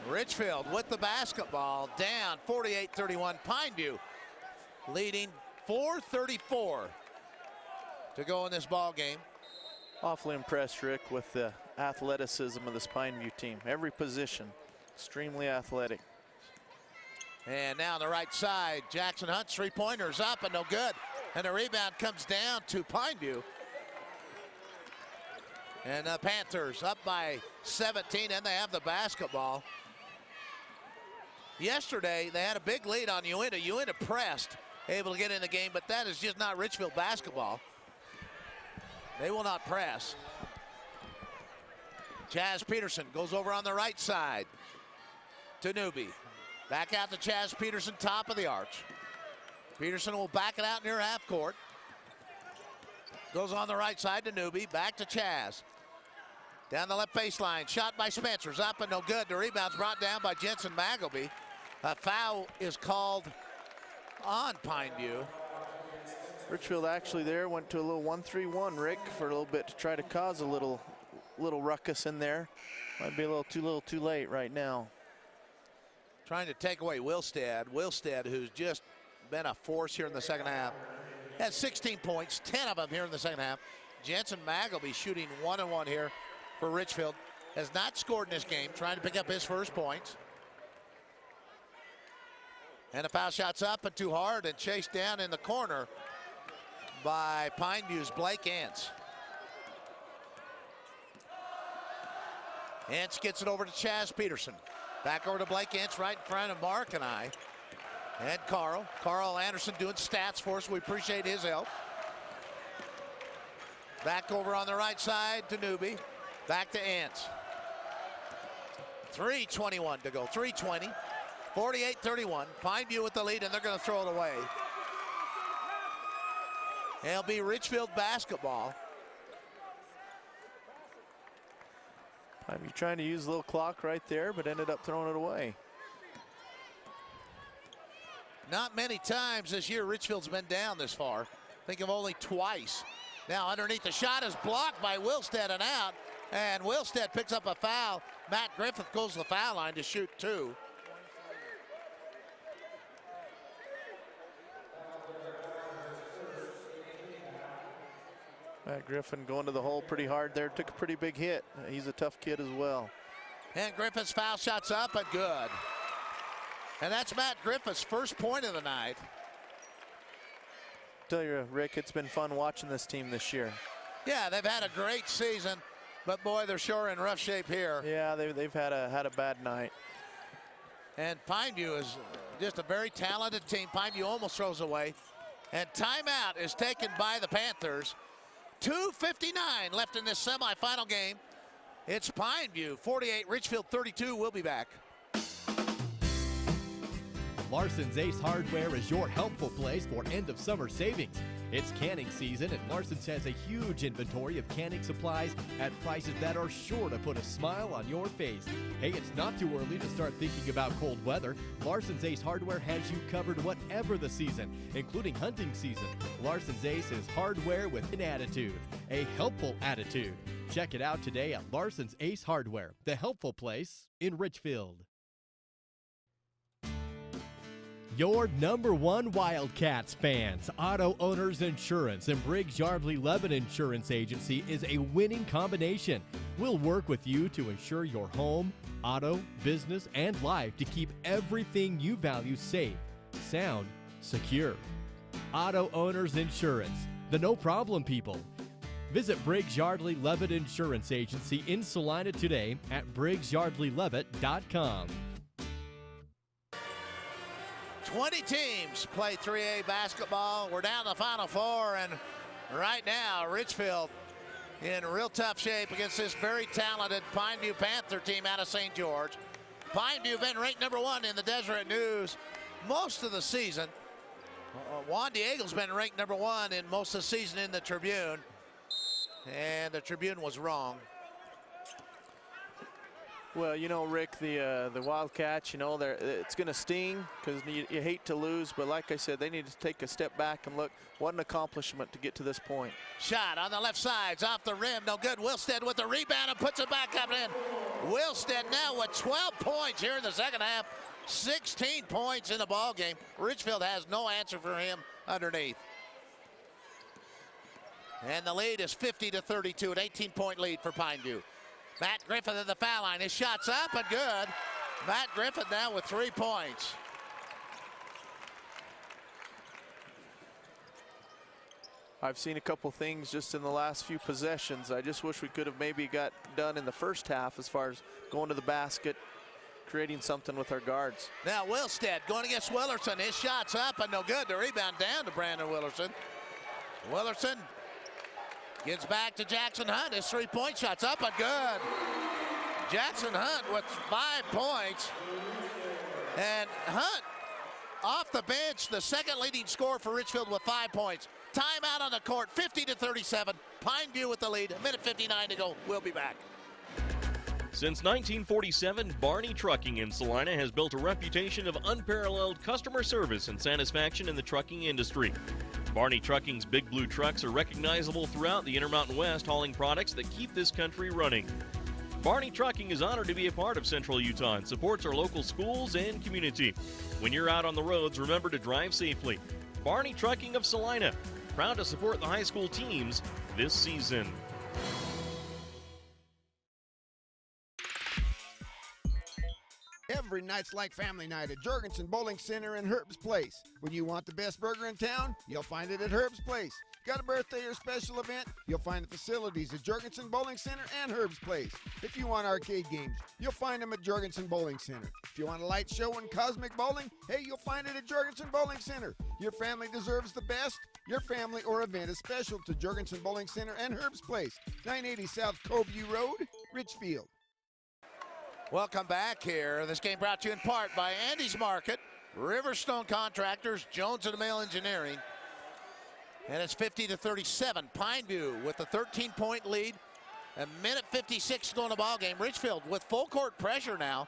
Richfield with the basketball, down 48-31. Pineview leading 4:34 to go in this ball game. Awfully impressed, Rick, with the athleticism of this Pineview team. Every position, extremely athletic. And now on the right side, Jackson Hunt, three-pointers up and no good. And the rebound comes down to Pineview. And the Panthers up by 17, and they have the basketball. Yesterday, they had a big lead on Uinta. Uinta pressed, able to get in the game, but that is just not Richfield basketball. They will not press. Chaz Peterson goes over on the right side to Newby. Back out to Chaz Peterson, top of the arch. Peterson will back it out near half court. Goes on the right side to Newby, back to Chaz. Down the left baseline, shot by Spencer's up and no good. The rebound's brought down by Jensen Magleby. A foul is called on Pineview. Richfield actually there went to a little 1-3-1, Rick, for a little bit to try to cause a little ruckus in there. Might be a little too late right now. Trying to take away Wilstead. Wilstead, who's just been a force here in the second half, has 16 points, 10 of them here in the second half. Jensen Magleby shooting 1-1 here for Richfield. Has not scored in this game, trying to pick up his first points. And the foul shot's up and too hard and chased down in the corner by Pineview's Blake Entz. Entz gets it over to Chaz Peterson. Back over to Blake Entz right in front of Mark and I. And Carl Anderson doing stats for us. We appreciate his help. Back over on the right side to Newby. Back to Entz. 3:21 to go. 3:20. 48-31. Pineview with the lead, and they're going to throw it away. It'll be Richfield basketball. Pineview trying to use a little clock right there, but ended up throwing it away. Not many times this year Richfield's been down this far. Think of only twice. Now underneath, the shot is blocked by Wilstead and out. And Wilstead picks up a foul. Matt Griffith goes to the foul line to shoot two. Matt Griffin going to the hole pretty hard there. Took a pretty big hit. He's a tough kid as well. And Griffith's foul shot's up and good. And that's Matt Griffith's first point of the night. Tell you, Rick, it's been fun watching this team this year. Yeah, they've had a great season, but boy, they're sure in rough shape here. Yeah, they've had a bad night. And Pineview is just a very talented team. Pineview almost throws away. And timeout is taken by the Panthers. 2:59 left in this semifinal game. It's Pineview 48, Richfield 32. We'll be back. Larson's Ace Hardware is your helpful place for end of summer savings. It's canning season, and Larson's has a huge inventory of canning supplies at prices that are sure to put a smile on your face. Hey, it's not too early to start thinking about cold weather. Larson's Ace Hardware has you covered whatever the season, including hunting season. Larson's Ace is hardware with an attitude, a helpful attitude. Check it out today at Larson's Ace Hardware, the helpful place in Richfield. Your #1 Wildcats fans, Auto Owners Insurance and Briggs Yardley Levin Insurance Agency is a winning combination. We'll work with you to insure your home, auto, business, and life to keep everything you value safe, sound, secure. Auto Owners Insurance, the no-problem people. Visit Briggs Yardley Levitt Insurance Agency in Salina today at BriggsYardleyLevitt.com. 20 teams play 3A basketball. We're down to the Final Four, and right now, Richfield in real tough shape against this very talented Pineview Panther team out of St. George. Pineview been ranked #1 in the Deseret News most of the season. Juan Diego's been ranked #1 in most of the season in the Tribune, and the Tribune was wrong. Well, you know, Rick, the Wildcats, you know, it's going to sting because you hate to lose. But like I said, they need to take a step back and look. What an accomplishment to get to this point. Shot on the left side, it's off the rim, no good. Wilstead with the rebound and puts it back up and in. Wilstead now with 12 points here in the second half. 16 points in the ball game. Richfield has no answer for him underneath. And the lead is 50-32, an 18-point lead for Pineview. Matt Griffith at the foul line. His shot's up and good. Matt Griffith now with 3 points. I've seen a couple things just in the last few possessions. I just wish we could have maybe got done in the first half as far as going to the basket, creating something with our guards. Now Wilstead going against Willerson. His shot's up and no good. The rebound down to Brandon Willerson. Willerson gets back to Jackson Hunt. His 3-point shot's up and good. Jackson Hunt with 5 points. And Hunt off the bench, the second leading scorer for Richfield with 5 points. Timeout on the court, 50-37. Pineview with the lead, a minute 59 to go. We'll be back. Since 1947, Barney Trucking in Salina has built a reputation of unparalleled customer service and satisfaction in the trucking industry. Barney Trucking's Big Blue trucks are recognizable throughout the Intermountain West, hauling products that keep this country running. Barney Trucking is honored to be a part of Central Utah and supports our local schools and community. When you're out on the roads, remember to drive safely. Barney Trucking of Salina, proud to support the high school teams this season. Every night's like family night at Jorgensen Bowling Center and Herb's Place. When you want the best burger in town, you'll find it at Herb's Place. Got a birthday or special event? You'll find the facilities at Jorgensen Bowling Center and Herb's Place. If you want arcade games, you'll find them at Jorgensen Bowling Center. If you want a light show and cosmic bowling, hey, you'll find it at Jorgensen Bowling Center. Your family deserves the best. Your family or event is special to Jorgensen Bowling Center and Herb's Place. 980 South Coveview Road, Richfield. Welcome back here. This game brought to you in part by Andy's Market, Riverstone Contractors, Jones and Mail Engineering. And it's 50-37. Pineview with the 13-point lead. A minute 56 to go in the ball game. Richfield with full court pressure now.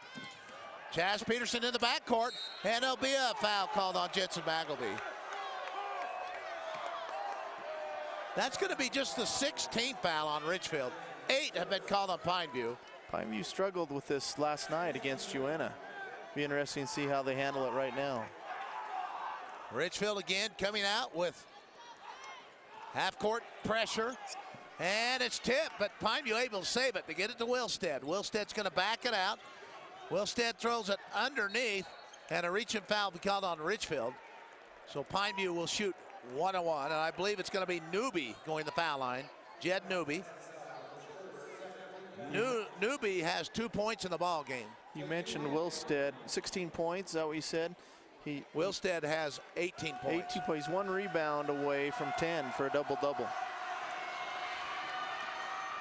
Chaz Peterson in the backcourt, and there'll be a foul called on Jensen Magleby. That's going to be just the 16th foul on Richfield. 8 have been called on Pineview. Pineview struggled with this last night against UNA. Be interesting to see how they handle it right now. Richfield again coming out with half-court pressure, and it's tipped, but Pineview able to save it to get it to Wilstead. Wilstead's going to back it out. Wilstead throws it underneath, and a reach and foul be called on Richfield. So Pineview will shoot 1-1, and I believe it's going to be Newby going the foul line. Jed Newby. Newby has 2 points in the ball game. You mentioned Wilstead, 16 points, is that what you said? Wilstead has 18 points. 18 points, 1 rebound away from 10 for a double-double.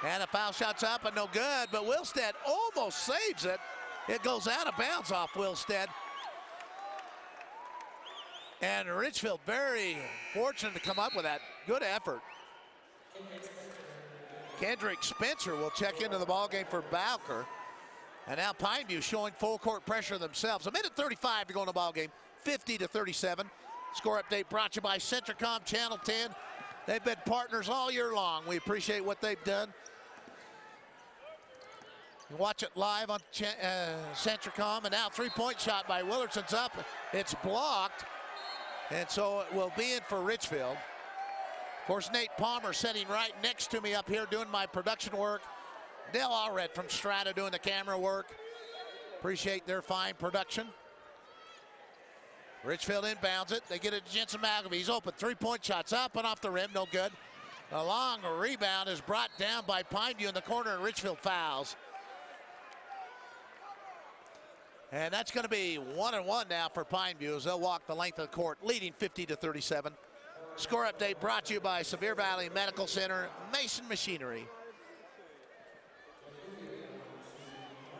And a foul shot's up and no good, but Wilstead almost saves it. It goes out of bounds off Wilstead. And Richfield very fortunate to come up with that. Good effort. Kendrick Spencer will check into the ballgame for Bowker. And now Pineview showing full court pressure themselves. A minute 35 to go in the ballgame, 50-37. Score update brought to you by Centricom Channel 10. They've been partners all year long. We appreciate what they've done. You watch it live on Centricom, and now three-point shot by Willardson's up. It's blocked, and so it will be in for Richfield. Of course, Nate Palmer sitting right next to me up here doing my production work. Dale Allred from Strata doing the camera work. Appreciate their fine production. Richfield inbounds it. They get it to Jensen Malgamy. He's open. Three-point shots up and off the rim. No good. A long rebound is brought down by Pineview in the corner, and Richfield fouls. And that's going to be 1-1 now for Pineview as they'll walk the length of the court, leading 50-37. Score update brought to you by Sevier Valley Medical Center, Mason Machinery.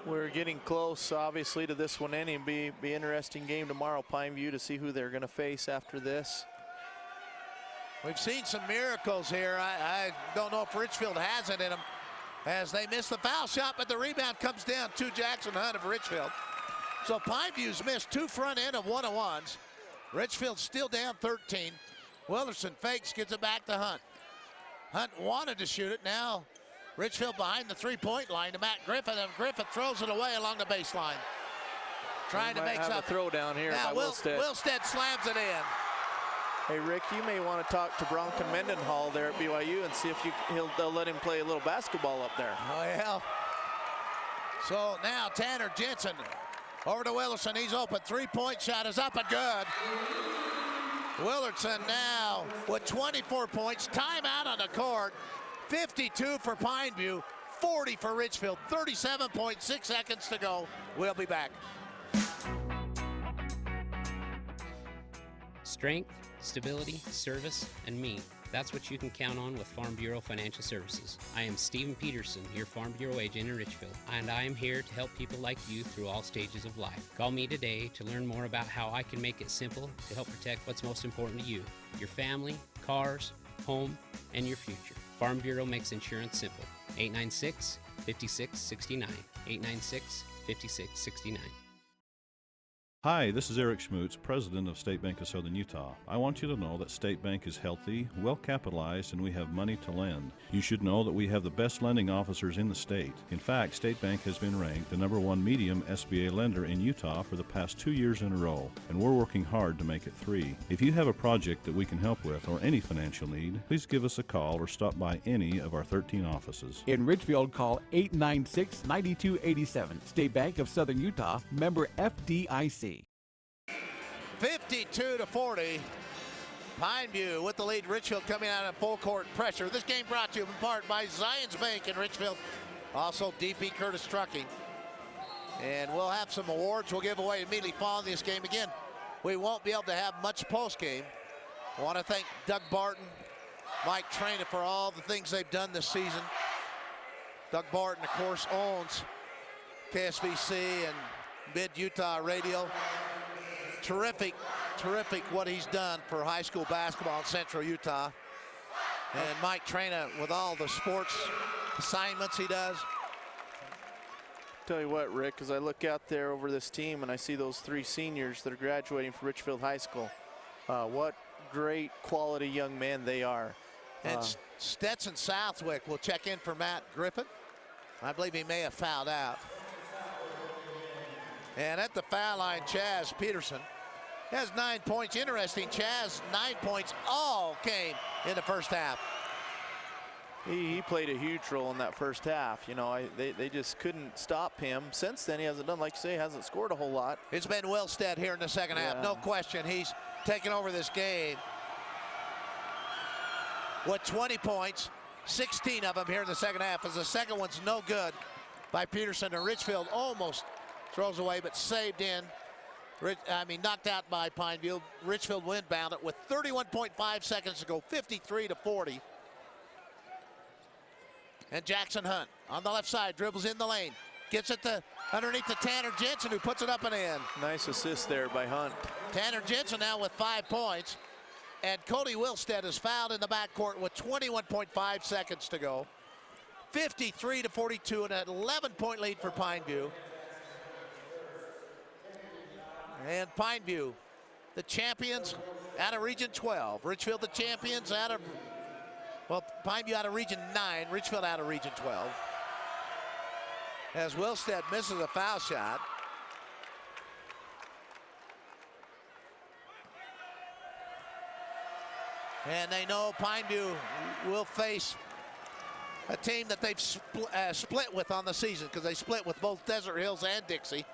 We're getting close, obviously, to this one ending. Be interesting game tomorrow, Pineview, to see who they're going to face after this. We've seen some miracles here. I don't know if Richfield has it in them as they miss the foul shot, but the rebound comes down to Jackson Hunt of Richfield. So Pineview's missed two front end of 1-on-1s. Richfield's still down 13. Wilderson fakes, gets it back to Hunt. Hunt wanted to shoot it. Now Richfield behind the three-point line to Matt Griffith, and Griffith throws it away along the baseline. Trying to make something. A throw down here now by Wilstead. Wilstead slams it in. Hey Rick, you may want to talk to Bronco Mendenhall there at BYU and see if they'll let him play a little basketball up there. Oh yeah. So now Tanner Jensen over to Willardson. He's open. Three-point shot is up and good. Willardson now with 24 points. Timeout on the court. 52 for Pineview, 40 for Richfield. 37.6 seconds to go. We'll be back. Strength, stability, service, and me. That's what you can count on with Farm Bureau Financial Services. I am Stephen Peterson, your Farm Bureau agent in Richfield, and I am here to help people like you through all stages of life. Call me today to learn more about how I can make it simple to help protect what's most important to you, your family, cars, home, and your future. Farm Bureau makes insurance simple. 896-5669. 896-5669. Hi, this is Eric Schmutz, President of State Bank of Southern Utah. I want you to know that State Bank is healthy, well capitalized, and we have money to lend. You should know that we have the best lending officers in the state. In fact, State Bank has been ranked the #1 medium SBA lender in Utah for the past 2 years in a row, and we're working hard to make it 3. If you have a project that we can help with or any financial need, please give us a call or stop by any of our 13 offices. In Richfield, call 896-9287. State Bank of Southern Utah, member FDIC. 52-40. Pineview with the lead. Richfield coming out in full court pressure. This game brought to you in part by Zions Bank in Richfield. Also DP Curtis Trucking. And we'll have some awards we'll give away immediately following this game. Again, we won't be able to have much post-game. I want to thank Doug Barton, Mike Traina for all the things they've done this season. Doug Barton, of course, owns KSVC and Mid-Utah Radio. Terrific what he's done for high school basketball in Central Utah. And Mike Traina with all the sports assignments he does. Tell you what, Rick, as I look out there over this team and I see those 3 seniors that are graduating from Richfield High School, what great quality young men they are. And Stetson Southwick will check in for Matt Griffin. I believe he may have fouled out. And at the foul line, Chaz Peterson has 9 points. Interesting, Chaz, 9 points all came in the first half. He played a huge role in that first half. You know, they just couldn't stop him. Since then, he hasn't done, like you say, hasn't scored a whole lot. It's been Wilstead here in the second half. No question, he's taken over this game with 20 points, 16 of them here in the second half, as the second one's no good by Peterson, and Richfield almost throws away, but saved in. Knocked out by Pineview. Richfield will inbound it with 31.5 seconds to go, 53-40. And Jackson Hunt on the left side, dribbles in the lane, gets it to underneath to Tanner Jensen, who puts it up and in. Nice assist there by Hunt. Tanner Jensen now with 5 points. And Cody Wilstead is fouled in the backcourt with 21.5 seconds to go. 53-42, and an 11-point lead for Pineview. And Pineview, the champions out of Region 12. Richfield, the champions out of, well, Pineview out of Region 9. Richfield out of Region 12. As Wilstead misses a foul shot. And they know Pineview will face a team that they've split with on the season, because they split with both Desert Hills and Dixie.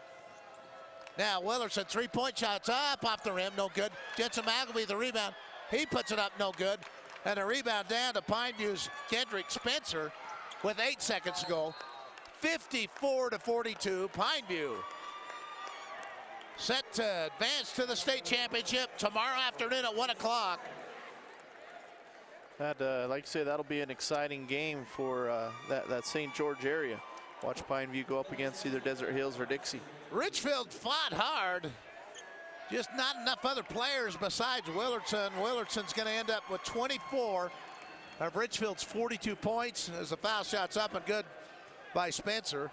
Now Willardson, 3-point shots up off the rim, no good. Jensen Magleby, the rebound. He puts it up, no good. And a rebound down to Pineview's Kendrick Spencer with 8 seconds to go. 54-42, Pineview set to advance to the state championship tomorrow afternoon at 1 o'clock. Like you say, that'll be an exciting game for that St. George area. Watch Pineview go up against either Desert Hills or Dixie. Richfield fought hard. Just not enough other players besides Willardson. Willardson's going to end up with 24 of Richfield's 42 points as the foul shot's up and good by Spencer.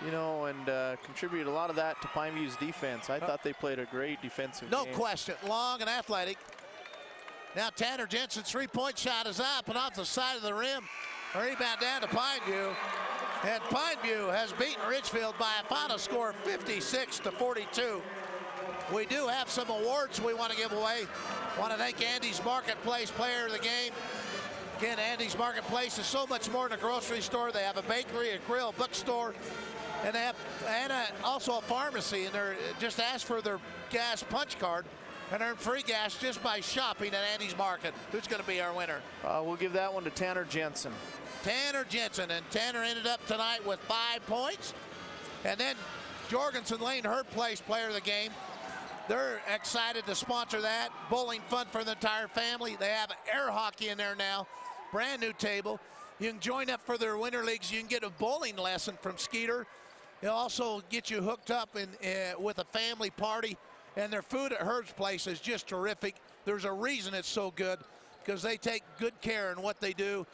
You know, and contribute a lot of that to Pineview's defense. I thought they played a great defensive game. No question, long and athletic. Now Tanner Jensen's 3-point shot is up and off the side of the rim. A rebound down to Pineview. And Pineview has beaten Richfield by a final score of 56-42. We do have some awards we want to give away. Want to thank Andy's Marketplace Player of the Game. Again, Andy's Marketplace is so much more than a grocery store. They have a bakery, a grill, bookstore, and they have also a pharmacy. And they're just ask for their gas punch card and earn free gas just by shopping at Andy's Market. Who's going to be our winner? We'll give that one to Tanner Jensen. Tanner Jensen, and Tanner ended up tonight with 5 points. And then Jorgensen Lane Hurt Place Player of the Game. They're excited to sponsor that. Bowling fun for the entire family. They have air hockey in there now. Brand new table. You can join up for their winter leagues. You can get a bowling lesson from Skeeter. They'll also get you hooked up with a family party. And their food at Herb's Place is just terrific. There's a reason it's so good, because they take good care in what they do.